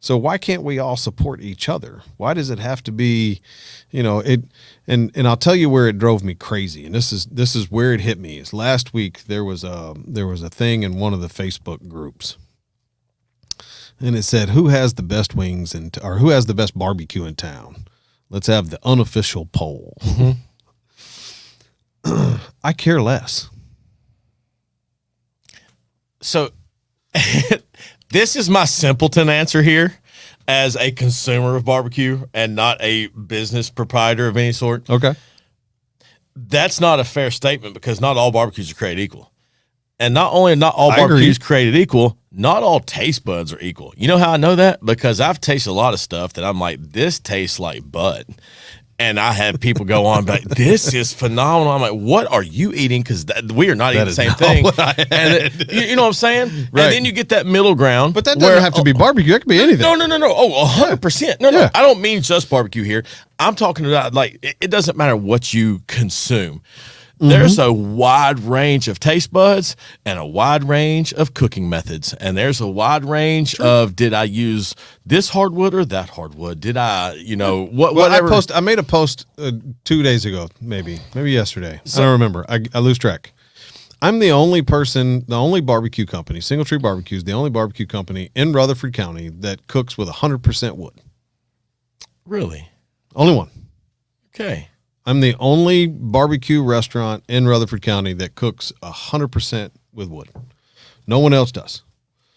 S1: So why can't we all support each other? Why does it have to be, it? And I'll tell you where it drove me crazy. And this is where it hit me. Is last week there was a thing in one of the Facebook groups, and it said, "Who has the best wings or who has the best barbecue in town? Let's have the unofficial poll." Mm-hmm. I care less.
S2: So. This is my simpleton answer here as a consumer of barbecue and not a business proprietor of any sort.
S1: Okay.
S2: That's not a fair statement because not all barbecues are created equal. And not only not all barbecues created equal, not all taste buds are equal. You know how I know that? Because I've tasted a lot of stuff that I'm like, this tastes like bud. And I had people go on, but this is phenomenal. I'm like, what are you eating? Because we are not eating the same thing. And you know what I'm saying? Right. And then you get that middle ground.
S1: But that doesn't have to be barbecue. It could be anything.
S2: No. Oh, 100%. No. I don't mean just barbecue here. I'm talking about it doesn't matter what you consume. Mm-hmm. There's a wide range of taste buds and a wide range of cooking methods. And there's a wide range of, did I use this hardwood or that hardwood? Did I, whatever.
S1: I made a post 2 days ago, maybe yesterday. I don't remember. I lose track. I'm the only barbecue company, Single Tree Barbecues, the only barbecue company in Rutherford County that cooks with 100% wood.
S2: Really?
S1: Only one.
S2: Okay.
S1: I'm the only barbecue restaurant in Rutherford County that cooks 100% with wood. No one else does.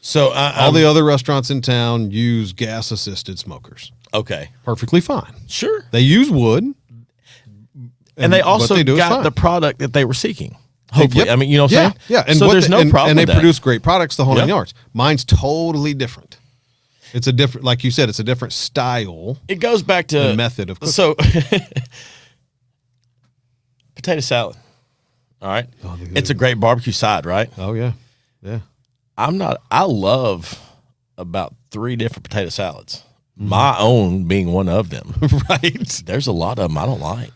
S2: So
S1: all the other restaurants in town use gas-assisted smokers.
S2: Okay.
S1: Perfectly fine.
S2: Sure.
S1: They use wood.
S2: And they also got the product that they were seeking. Hopefully.
S1: Yep.
S2: I mean, you know what I'm saying?
S1: Yeah. And
S2: so there's no problem
S1: and
S2: with
S1: they
S2: that.
S1: produce great products the whole 9 yards. Mine's totally different. It's a different, like you said, it's a different style.
S2: It goes back to
S1: method of cooking.
S2: So potato salad. All right. Oh, it's a great barbecue side, right?
S1: Oh yeah. Yeah.
S2: I love about 3 different potato salads. My own being one of them.
S1: Right.
S2: There's a lot of them I don't like.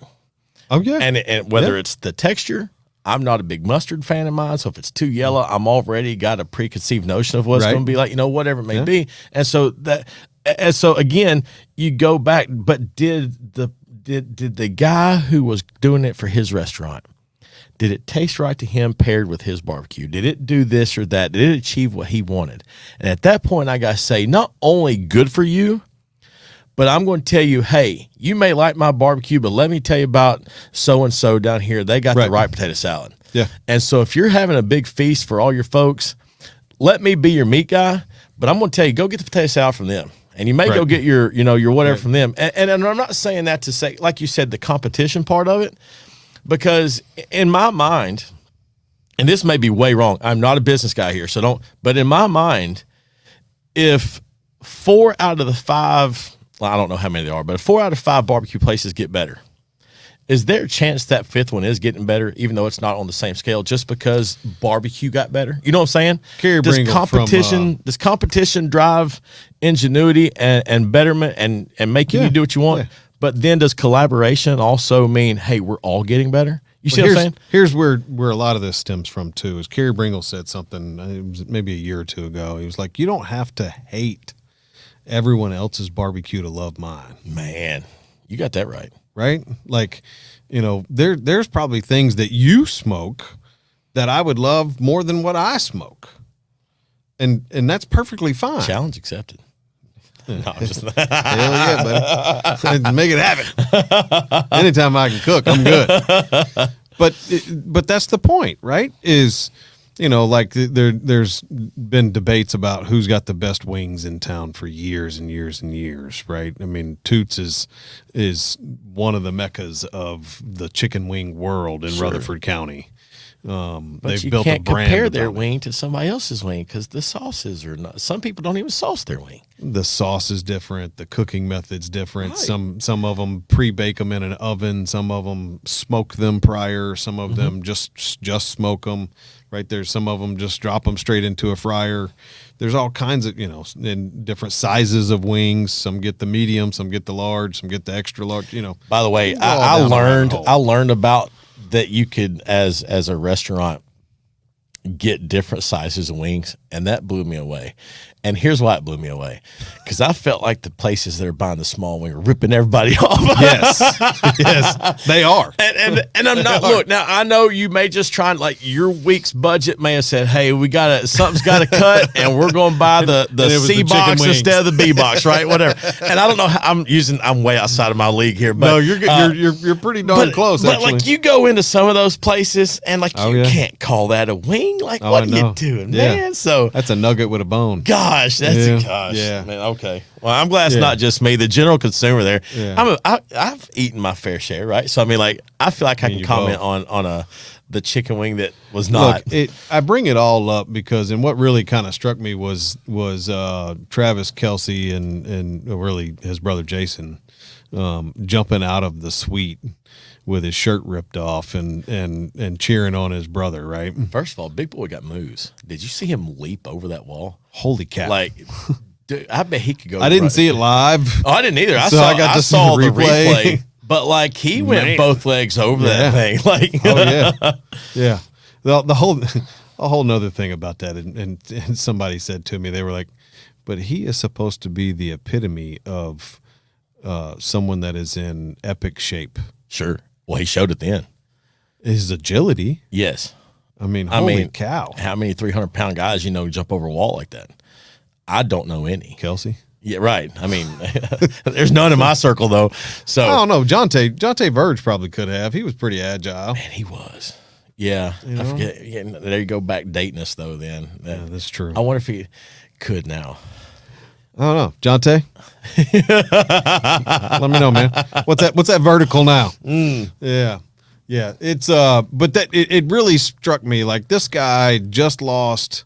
S1: Oh yeah.
S2: And whether it's the texture, I'm not a big mustard fan of mine. So if it's too yellow, I'm already got a preconceived notion of what it's going to be like, whatever it may be. And so again, you go back, but did the guy who was doing it for his restaurant, did it taste right to him paired with his barbecue? Did it do this or that? Did it achieve what he wanted? And at that point, I got to say, not only good for you, but I'm going to tell you, hey, you may like my barbecue, but let me tell you about so-and-so down here. They got the right potato salad.
S1: Yeah.
S2: And so if you're having a big feast for all your folks, let me be your meat guy, but I'm going to tell you, go get the potato salad from them. And you may go get your whatever from them. And I'm not saying that to say, like you said, the competition part of it, because in my mind, and this may be way wrong, I'm not a business guy here, so don't, but in my mind, if 4 out of the 5, well, I don't know how many there are, but if 4 out of 5 barbecue places get better, is there a chance that 5th one is getting better, even though it's not on the same scale, just because barbecue got better? You know what I'm saying? Does competition drive ingenuity and betterment and making you do what you want? Yeah. But then does collaboration also mean, hey, we're all getting better? You see what I'm saying?
S1: Here's where a lot of this stems from too. Is Kerry Bringle said something, it was maybe a year or two ago. He was like, "You don't have to hate everyone else's barbecue to love mine."
S2: Man, you got that right.
S1: Right? Like, there's probably things that you smoke that I would love more than what I smoke, and that's perfectly fine.
S2: Challenge accepted. No, I'm just
S1: Hell yeah, buddy. Make it happen. Anytime I can cook, I'm good. But that's the point, right? Is, like there's been debates about who's got the best wings in town for years and years and years, right? I mean, Toots is one of the meccas of the chicken wing world in Rutherford County.
S2: But
S1: they've
S2: you
S1: built
S2: can't
S1: a brand
S2: compare their
S1: about it.
S2: wing to somebody else's wing because the sauces are not. Some people don't even sauce their wing.
S1: The sauce is different. The cooking method's different.
S2: Right.
S1: Some of them pre-bake them in an oven. Some of them smoke them prior. Some of them just smoke them. Right there's some of them just drop them straight into a fryer. There's all kinds of in different sizes of wings. Some get the medium. Some get the large. Some get the extra large.
S2: By the way,
S1: All
S2: I
S1: down the rabbit hole.
S2: learned about that you could as a restaurant get different sizes of wings, and that blew me away. And here's why it blew me away, because I felt like the places that are buying the small wing are ripping everybody off.
S1: Yes, they are.
S2: And I'm not. Look, now I know you may just try and like your week's budget may have said, "Hey, something's got to cut, and we're going to buy the C box instead of the B box, right? Whatever." And I don't know how I'm way outside of my league here, but
S1: No, you're pretty darn close.
S2: But
S1: actually.
S2: like you go into some of those places, and like you
S1: yeah.
S2: can't call that a wing. Like
S1: Oh,
S2: what
S1: I
S2: are
S1: know.
S2: you doing,
S1: Yeah.
S2: man? So
S1: That's a nugget with a bone.
S2: gosh, that's
S1: Yeah.
S2: man. Okay, well, I'm glad it's
S1: Yeah.
S2: not just me, the general consumer there.
S1: Yeah.
S2: I've eaten my fair share, right? So I mean, like I feel like I can
S1: you
S2: comment on the chicken wing that was not.
S1: Look, I bring it all up because, and what really kind of struck me was Travis Kelce and really his brother Jason jumping out of the suite with his shirt ripped off and cheering on his brother, right?
S2: First of all, Big Boy got moves. Did you see him leap over that wall?
S1: Holy cow.
S2: Like, dude, I bet he could go.
S1: I didn't see it live.
S2: Oh, I didn't either. I
S1: So
S2: saw.
S1: I got to see
S2: saw
S1: the
S2: the
S1: replay.
S2: replay. But like he went
S1: Man.
S2: both legs over
S1: Yeah.
S2: that thing. Like,
S1: Oh yeah, yeah. The whole a whole nother thing about that, and somebody said to me, they were like, "But he is supposed to be the epitome of someone that is in epic shape.
S2: sure. Well, he showed it then.
S1: His agility.
S2: Yes.
S1: I mean, holy cow,
S2: How many 300-pound guys jump over a wall like that? I don't know any.
S1: Kelsey."
S2: Yeah, right. I mean, there's none in my circle though. So
S1: I don't know. Jonte Verge probably could have. He was pretty agile.
S2: man, he was. Yeah, I forget. Yeah, there you go, back dating us though. Then
S1: Yeah, that's true.
S2: I wonder if he could now.
S1: I don't know, Jonte. Let me know, man. What's that vertical now? Yeah. It's but that it really struck me like this guy just lost,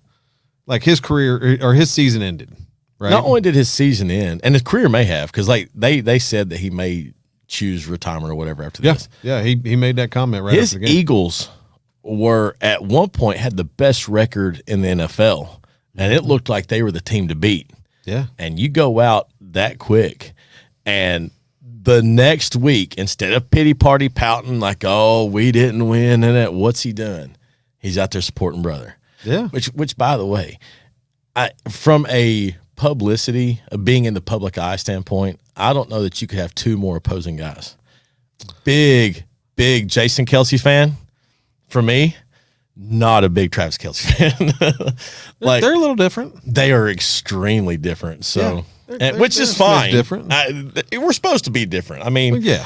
S1: like his career or his season ended. Right.
S2: Not only did his season end, and his career may have, because like they said that he may choose retirement or whatever after this.
S1: Yeah. He made that comment right
S2: His
S1: after the game.
S2: Eagles were at one point had the best record in the NFL, and it looked like they were the team to beat.
S1: Yeah.
S2: And you go out that quick, and the next week, instead of pity party pouting like, "Oh, we didn't win," and that, what's he doing? He's out there supporting brother.
S1: Yeah.
S2: Which by the way, from a publicity of being in the public eye standpoint, I don't know that you could have two more opposing guys. Big Jason Kelce fan for me, not a big Travis Kelce fan. Like
S1: They're a little different.
S2: they are extremely different. So,
S1: Yeah.
S2: which
S1: They're
S2: is fine.
S1: different.
S2: We're supposed to be different. I mean,
S1: Yeah.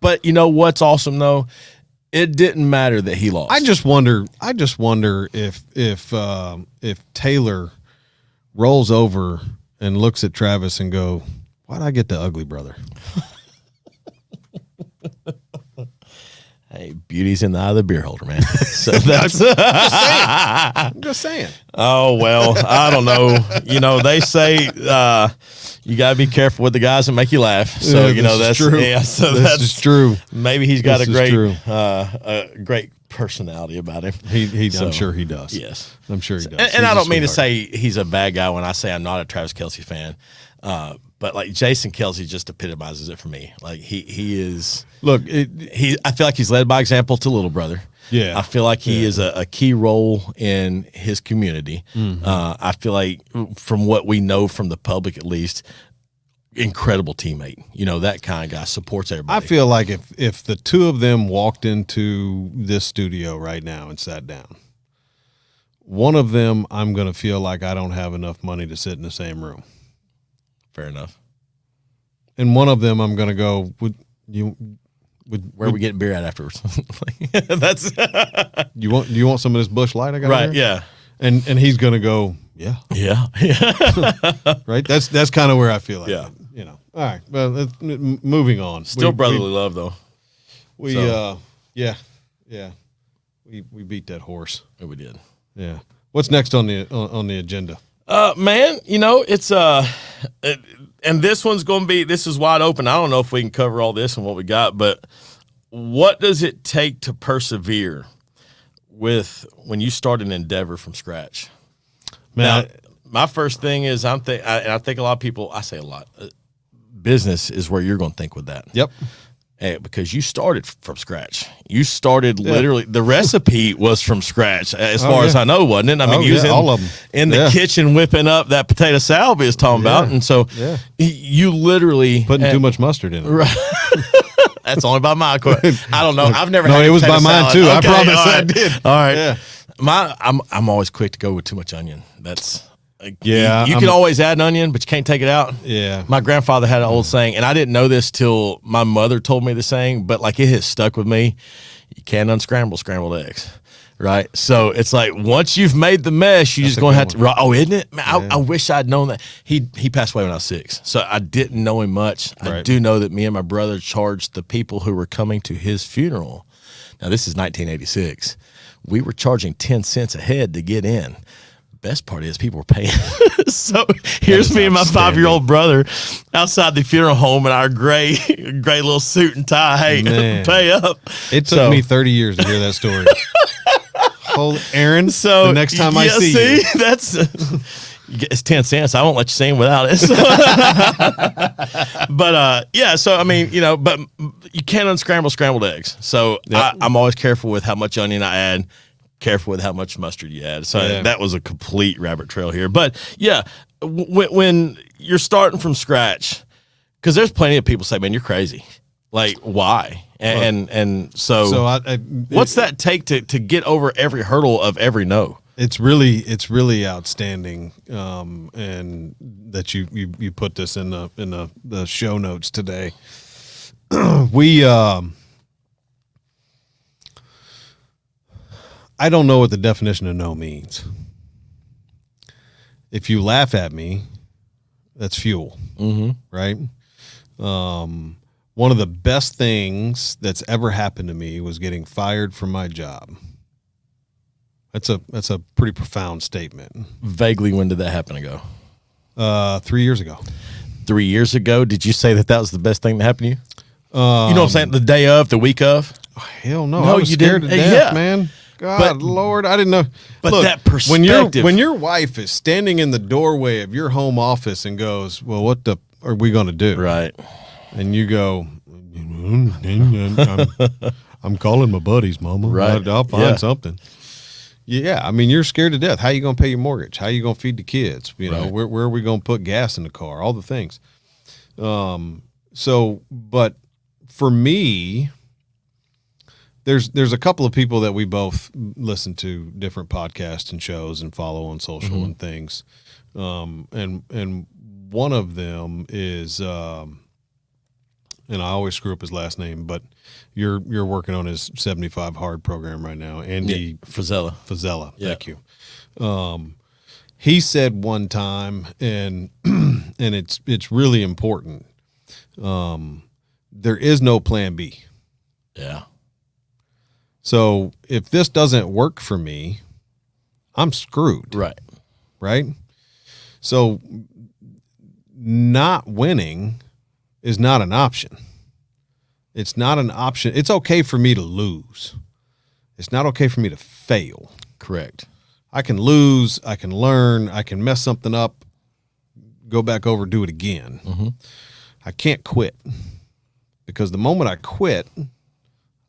S2: But you know what's awesome though? It didn't matter that he lost.
S1: I just wonder if Taylor rolls over and looks at Travis and go, "Why'd I get the ugly brother?"
S2: Hey, beauty's in the eye of the beer holder, man. So that's
S1: I'm just saying.
S2: oh well, I don't know. They say you gotta be careful with the guys that make you laugh. So
S1: Yeah, this is
S2: that's
S1: true.
S2: Yeah, so
S1: This
S2: that's
S1: is true.
S2: Maybe he's got
S1: This
S2: a
S1: is
S2: great personality about him.
S1: I'm sure he does.
S2: Yes,
S1: I'm sure he does.
S2: and
S1: He's
S2: I
S1: a
S2: don't mean to
S1: sweetheart.
S2: say he's a bad guy when I say I'm not a Travis Kelce fan. But like Jason Kelsey just epitomizes it for me. Like he is.
S1: Look,
S2: I feel like he's led by example to little brother.
S1: Yeah.
S2: I feel like he is a key role in his community.
S1: Mm-hmm.
S2: I feel like from what we know from the public, at least, incredible teammate. You know, that kind of guy, supports everybody.
S1: I feel like if the two of them walked into this studio right now and sat down, one of them, I'm going to feel like I don't have enough money to sit in the same room.
S2: Fair enough.
S1: And one of them, I'm going to go,
S2: where are we getting beer at afterwards? That's
S1: do you want some of this Busch Light I got
S2: right.
S1: here?
S2: Yeah.
S1: And he's going to go, yeah. Right. That's kind of where I feel like,
S2: Yeah.
S1: you know, all right. Well, moving on.
S2: Still brotherly love though.
S1: We beat that horse.
S2: Yeah, we did.
S1: Yeah. What's next on the agenda?
S2: Man, you know, it's and this one's going to be, this is wide open. I don't know if we can cover all this and what we got, but what does it take to persevere with when you start an endeavor from scratch?
S1: Man,
S2: Now, my first thing is I think a lot of people, I say a lot, business is where you're going to think with that.
S1: Yep.
S2: Because you started from scratch. You started literally, the recipe was from scratch, as far as I know, wasn't it? I mean, using
S1: all of them
S2: in the kitchen whipping up that potato salad we was talking about. And so you literally
S1: putting too much mustard in it.
S2: Right. That's only by my I don't know. I've never had
S1: it was by mine
S2: salad.
S1: too.
S2: Okay,
S1: I promise
S2: right.
S1: I did.
S2: All right.
S1: Yeah.
S2: I'm always quick to go with too much onion. That's
S1: Yeah,
S2: You can always add an onion, but you can't take it out.
S1: Yeah.
S2: My grandfather had an old saying, and I didn't know this till my mother told me the saying, but like it has stuck with me. You can't unscramble scrambled eggs. Right. So it's like once you've made the mess, you just gonna have to. Oh, isn't it? Man, I wish I'd known that. He passed away when I was 6, so I didn't know him much.
S1: Right.
S2: I do know that me and my brother charged the people who were coming to his funeral. Now this is 1986. We were charging 10 cents a head to get in. Best part is people were paying. So here's me and my 5-year-old brother outside the funeral home in our gray little suit and tie. Hey, pay up.
S1: It took me 30 years to hear that story. Holy Aaron, so the next time I see you.
S2: That's it's 10 cents. I won't let you sing without it. But so I mean, you know, but you can't unscramble scrambled eggs. So I'm always careful with how much onion I add. Careful with how much mustard you add. So that was a complete rabbit trail here. But yeah, when you're starting from scratch, because there's plenty of people say, "Man, you're crazy." Like, why? And so what's that take to get over every hurdle of every no?
S1: It's really outstanding, and that you put this in the show notes today. I don't know what the definition of no means. If you laugh at me, that's fuel, right? One of the best things that's ever happened to me was getting fired from my job. That's a pretty profound statement.
S2: Vaguely, when did that happen ago?
S1: 3 years ago.
S2: 3 years ago? Did you say that was the best thing that happened to you? You know what I'm saying? The day of, the week of?
S1: Hell no. I was scared to death, man. God, Lord, I didn't know.
S2: But
S1: look,
S2: that perspective.
S1: When your wife is standing in the doorway of your home office and goes, well, what are we going to do?
S2: Right.
S1: And you go, I'm calling my buddies, Mama.
S2: Right.
S1: I'll find something. Yeah, I mean, you're scared to death. How are you going to pay your mortgage? How are you going to feed the kids? You know, where are we going to put gas in the car? All the things. But for me, there's a couple of people that we both listen to different podcasts and shows and follow on social and things. And one of them is, and I always screw up his last name, but you're working on his 75 Hard program right now. Andy Fazella.
S2: Yeah.
S1: Thank you. He said one time, and it's really important. There is no plan B.
S2: Yeah.
S1: So if this doesn't work for me, I'm screwed.
S2: Right.
S1: Right. So not winning is not an option. It's not an option. It's okay for me to lose. It's not okay for me to fail.
S2: Correct.
S1: I can lose. I can learn. I can mess something up, go back over, do it again. I can't quit, because the moment I quit,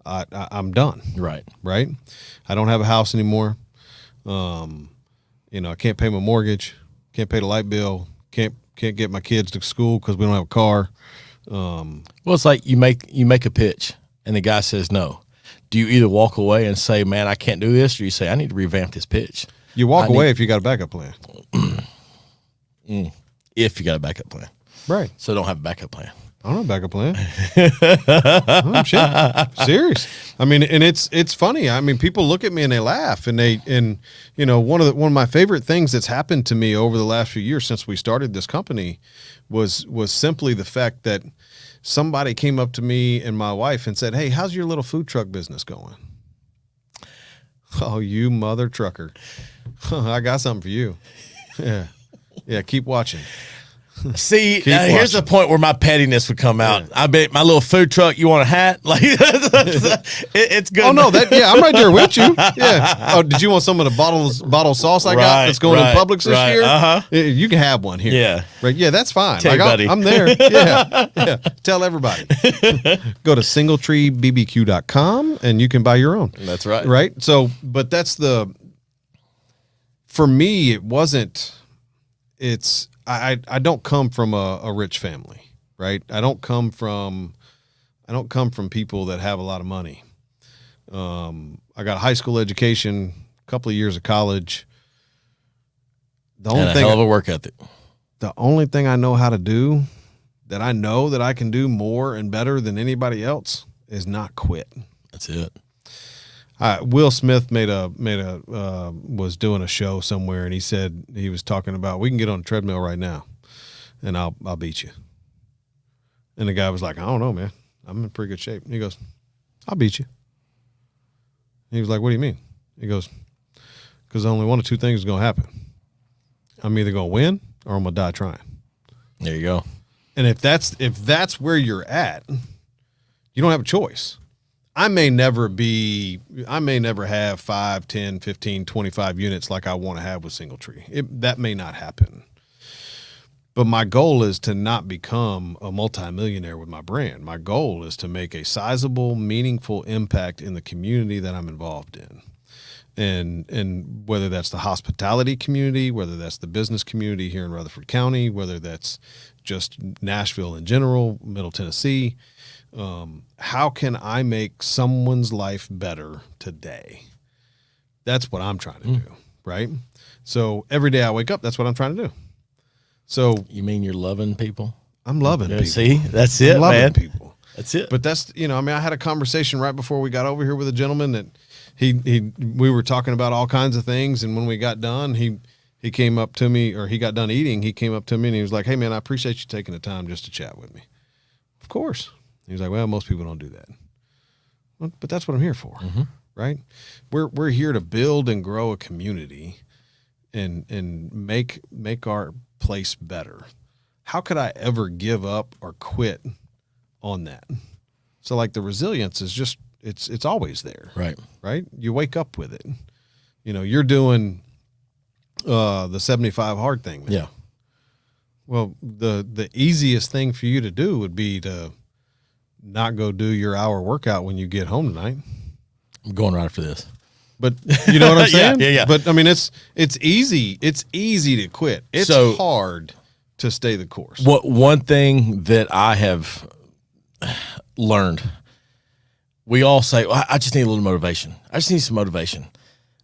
S1: I'm done.
S2: Right.
S1: I don't have a house anymore. I can't pay my mortgage, can't pay the light bill, can't get my kids to school because we don't have a car.
S2: Well, it's like you make a pitch and the guy says no. Do you either walk away and say, man, I can't do this, or you say, I need to revamp this pitch?
S1: You walk away if you got a backup plan.
S2: If you got a backup plan.
S1: Right.
S2: So don't have a backup plan.
S1: I don't have a backup plan. Oh, shit. Serious. I mean, and it's funny. I mean, people look at me and they laugh, and one of my favorite things that's happened to me over the last few years since we started this company was simply the fact that somebody came up to me and my wife and said, "Hey, how's your little food truck business going?" Oh, you mother trucker. I got something for you. Yeah, keep watching.
S2: See, here's the point where my pettiness would come out. I bet my little food truck, you want a hat? Like, it's good.
S1: Oh, no, I'm right there with you. Yeah. Oh, did you want some of the bottle sauce I got that's going in Publix this year?
S2: Uh-huh.
S1: You can have one here.
S2: Yeah.
S1: Right. Yeah, that's fine.
S2: Tell you, buddy.
S1: I'm there. Yeah. Tell everybody. Go to singletreebbq.com and you can buy your own.
S2: That's right.
S1: Right. So, but for me, I don't come from a rich family, right? I don't come from people that have a lot of money. I got a high school education, a couple of years of college. The only thing,
S2: hell of a work ethic.
S1: The only thing I know how to do, that I know that I can do more and better than anybody else, is not quit.
S2: That's it.
S1: Will Smith was doing a show somewhere, and he said, he was talking about, we can get on a treadmill right now and I'll beat you. And the guy was like, I don't know, man. I'm in pretty good shape. And he goes, I'll beat you. And he was like, what do you mean? He goes, because only one of two things is going to happen. I'm either going to win or I'm going to die trying.
S2: There you go.
S1: And if that's where you're at, you don't have a choice. I may never have 5, 10, 15, 25 units like I want to have with Singletree. That may not happen. But my goal is to not become a multimillionaire with my brand. My goal is to make a sizable, meaningful impact in the community that I'm involved in. And whether that's the hospitality community, whether that's the business community here in Rutherford County, whether that's just Nashville in general, Middle Tennessee, how can I make someone's life better today? That's what I'm trying to do, right? So every day I wake up, that's what I'm trying to do. So
S2: you mean you're loving people?
S1: I'm loving people.
S2: See, that's it,
S1: I'm loving
S2: man.
S1: people.
S2: That's it.
S1: But I had a conversation right before we got over here with a gentleman that we were talking about all kinds of things, and when we got done, he came up to me, or he got done eating, he came up to me and he was like, "Hey man, I appreciate you taking the time just to chat with me." Of course. He was like, "Well, most people don't do that." Well, but that's what I'm here for, right? We're here to build and grow a community and make our place better. How could I ever give up or quit on that? So like the resilience is just, it's always there. Right. You wake up with it. You're doing the 75 hard thing, man.
S2: Yeah.
S1: Well, the easiest thing for you to do would be to not go do your hour workout when you get home tonight.
S2: I'm going right after this.
S1: But you know what I'm saying?
S2: Yeah.
S1: But I mean, it's easy. It's easy to quit. It's hard to stay the course.
S2: One thing that I have learned, we all say, well, I just need a little motivation. I just need some motivation.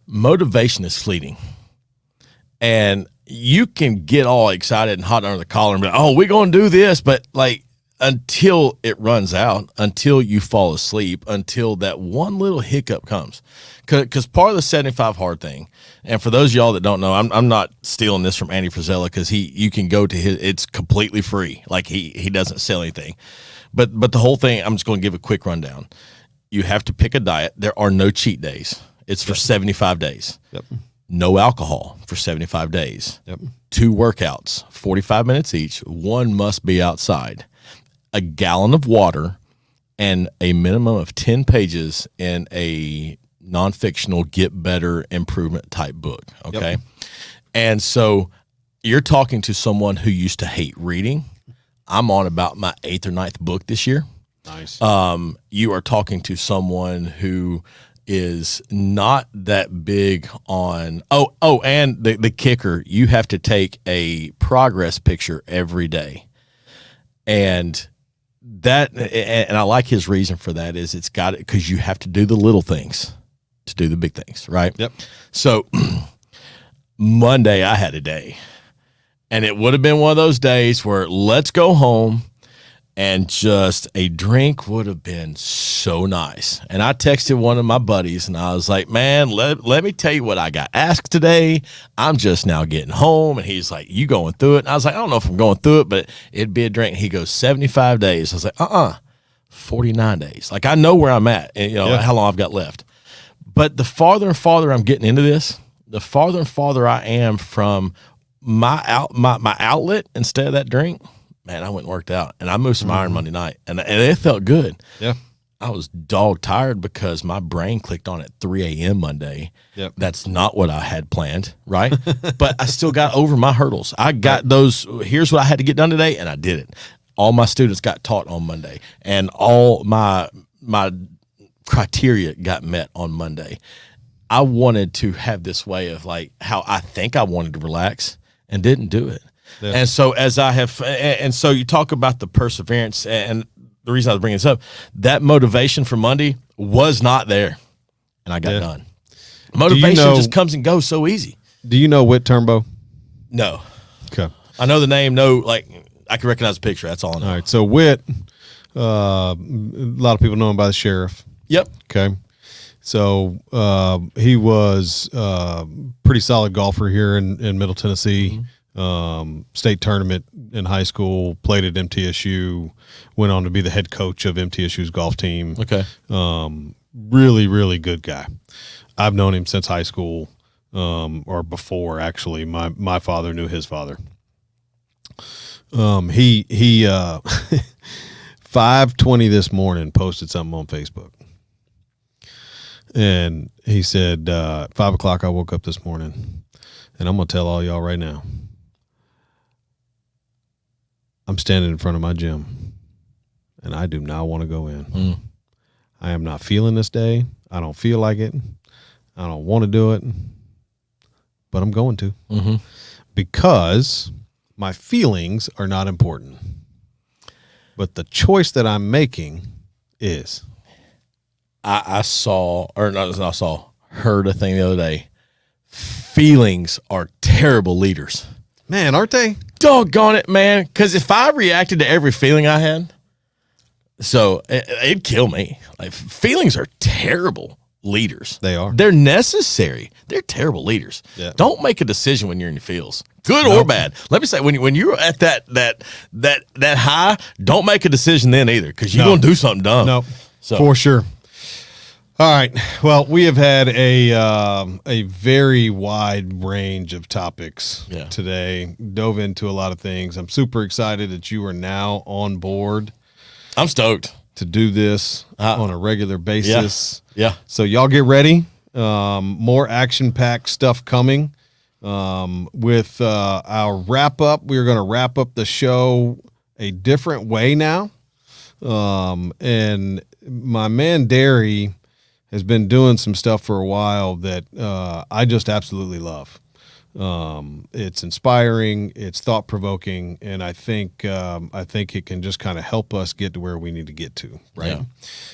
S2: Motivation is fleeting. And you can get all excited and hot under the collar and be like, oh, we're going to do this. But like, until it runs out, until you fall asleep, until that one little hiccup comes. Because part of the 75 hard thing, and for those of y'all that don't know, I'm not stealing this from Andy Frisella, because you can go to it's completely free. Like he doesn't sell anything. But the whole thing, I'm just going to give a quick rundown. You have to pick a diet. There are no cheat days. It's for 75 days.
S1: Yep.
S2: No alcohol for 75 days.
S1: Yep. 2
S2: workouts, 45 minutes each. 1 must be outside. A gallon of water, and a minimum of 10 pages in a non-fictional get better improvement type book. Okay. Yep. And so you're talking to someone who used to hate reading. I'm on about my 8th or 9th book this year.
S1: Nice.
S2: You are talking to someone who is not that big on, and the kicker, you have to take a progress picture every day. And I like his reason for that is it's got it because you have to do the little things to do the big things, right?
S1: Yep.
S2: So Monday I had a day, and it would have been one of those days where let's go home and just a drink would have been so nice. And I texted one of my buddies and I was like, man, let me tell you what I got asked today. I'm just now getting home. And he's like, you going through it? And I was like, I don't know if I'm going through it, but it'd be a drink. He goes, 75 days. I was like, 49 days. Like I know where I'm at and how long I've got left. But the farther and farther I'm getting into this, the farther and farther I am from my outlet instead of that drink. Man, I went and worked out, and I moved some iron Monday night, and it felt good.
S1: Yeah.
S2: I was dog tired because my brain clicked on at 3 a.m. Monday.
S1: Yep.
S2: That's not what I had planned, right? But I still got over my hurdles. I got those. Here's what I had to get done today, and I did it. All my students got taught on Monday, and all my criteria got met on Monday. I wanted to have this way of like how I think I wanted to relax and didn't do it. Yeah. And so so you talk about the perseverance, and the reason I was bringing this up, that motivation for Monday was not there, and I got done. Motivation just comes and goes so easy.
S1: Do you know Whit Turnbow?
S2: No.
S1: Okay.
S2: I know the name. No, like I can recognize the picture. That's all I know.
S1: All right. So Whit, a lot of people know him by the sheriff.
S2: Yep.
S1: Okay. So he was pretty solid golfer here in Middle Tennessee. Mm-hmm. State tournament in high school, played at MTSU, went on to be the head coach of MTSU's golf team.
S2: Okay.
S1: Really, really good guy. I've known him since high school, or before actually. My father knew his father. He 5:20 this morning posted something on Facebook. And he said, 5 o'clock I woke up this morning, and I'm going to tell all y'all right now, I'm standing in front of my gym, and I do not want to go in. I am not feeling this day. I don't feel like it. I don't want to do it, but I'm going to because my feelings are not important. But the choice that I'm making is.
S2: Heard a thing the other day. Feelings are terrible leaders.
S1: Man, aren't they?
S2: Doggone it, man. Because if I reacted to every feeling I had, it'd kill me. Like, feelings are terrible leaders.
S1: They are.
S2: They're necessary. They're terrible leaders.
S1: Yeah.
S2: Don't make a decision when you're in your feels, good or bad. Let me say, when you're at that high, don't make a decision then either, because you're going to do something dumb.
S1: No, for sure. All right. Well, we have had a very wide range of topics today. Dove into a lot of things. I'm super excited that you are now on board.
S2: I'm stoked
S1: to do this on a regular basis.
S2: Yeah.
S1: So y'all get ready. More action-packed stuff coming. With our wrap-up, we're going to wrap up the show a different way now. And my man, Derry, has been doing some stuff for a while that I just absolutely love. It's inspiring, it's thought-provoking, and I think it can just kind of help us get to where we need to get to, right? Yeah.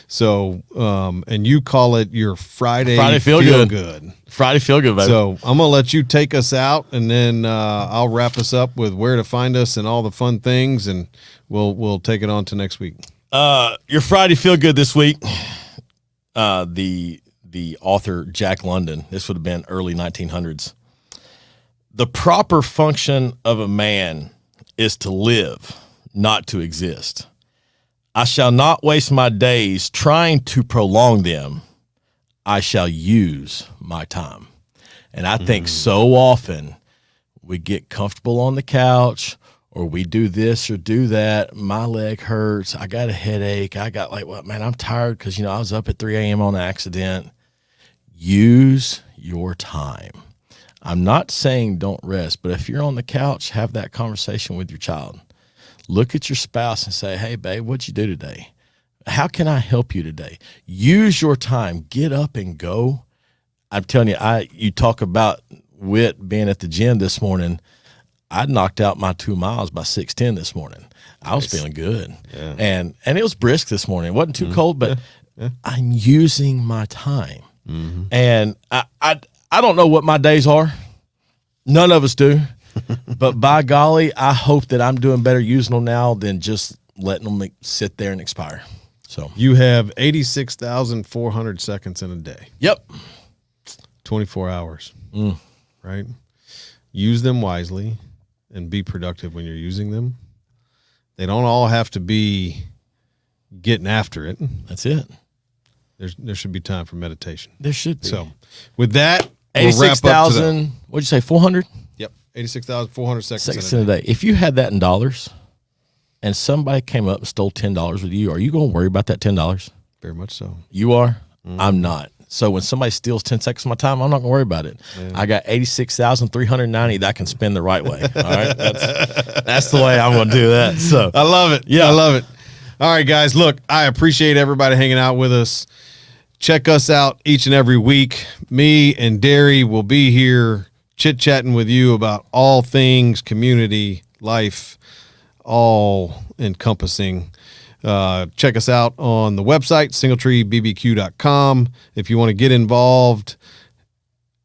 S1: So, and you call it your Friday Feel Good.
S2: Friday Feel Good, baby.
S1: So I'm going to let you take us out, and then I'll wrap us up with where to find us and all the fun things, and we'll take it on to next week.
S2: Your Friday Feel Good this week. The author Jack London, this would have been early 1900s. The proper function of a man is to live, not to exist. I shall not waste my days trying to prolong them. I shall use my time. And I think so often we get comfortable on the couch, or we do this or do that. My leg hurts. I got a headache. I got I'm tired because, I was up at 3 a.m. on accident. Use your time. I'm not saying don't rest, but if you're on the couch, have that conversation with your child. Look at your spouse and say, hey, babe, what'd you do today? How can I help you today? Use your time. Get up and go. I'm telling you, you talk about Whit being at the gym this morning. I knocked out my 2 miles by 6:10 this morning. I was feeling good. Yeah. And it was brisk this morning. It wasn't too cold, but I'm using my time. Mm-hmm. And I don't know what my days are. None of us do. But by golly, I hope that I'm doing better using them now than just letting them sit there and expire. So
S1: you have 86,400 seconds in a day.
S2: Yep.
S1: 24 hours. Right? Use them wisely and be productive when you're using them. They don't all have to be getting after it.
S2: That's it.
S1: There should be time for meditation.
S2: There should be.
S1: So with that,
S2: 86,000, what'd you say, 400?
S1: Yep, 86,400 seconds
S2: in a day. If you had that in dollars and somebody came up and stole $10 with you, are you going to worry about that $10?
S1: Very much so.
S2: You are? I'm not. So when somebody steals 10 seconds of my time, I'm not going to worry about it. Yeah. I got 86,390 that I can spend the right way. All right? That's the way I'm going to do that. So
S1: I love it. Yeah, I love it. All right, guys, look, I appreciate everybody hanging out with us. Check us out each and every week. Me and Derry will be here chit-chatting with you about all things community, life, all encompassing. Check us out on the website, singletreebbq.com. If you want to get involved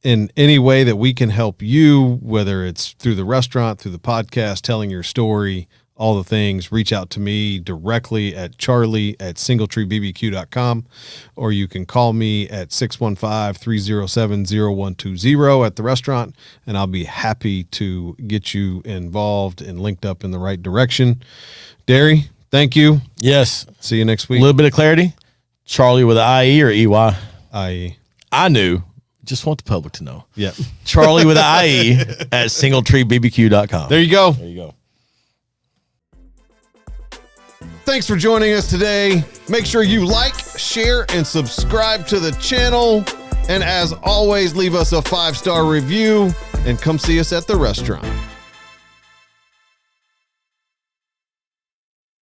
S1: in any way that we can help you, whether it's through the restaurant, through the podcast, telling your story, all the things, reach out to me directly at charlie@singletreebbq.com, or you can call me at 615-307-0120 at the restaurant, and I'll be happy to get you involved and linked up in the right direction. Derry, thank you.
S2: Yes.
S1: See you next week.
S2: A little bit of clarity. Charlie with an IE or EY?
S1: IE.
S2: I knew. Just want the public to know.
S1: Yeah.
S2: Charlie with an IE at singletreebbq.com.
S1: There you go.
S2: There you go.
S1: Thanks for joining us today. Make sure you like, share, and subscribe to the channel. And as always, leave us a 5-star review and come see us at the restaurant.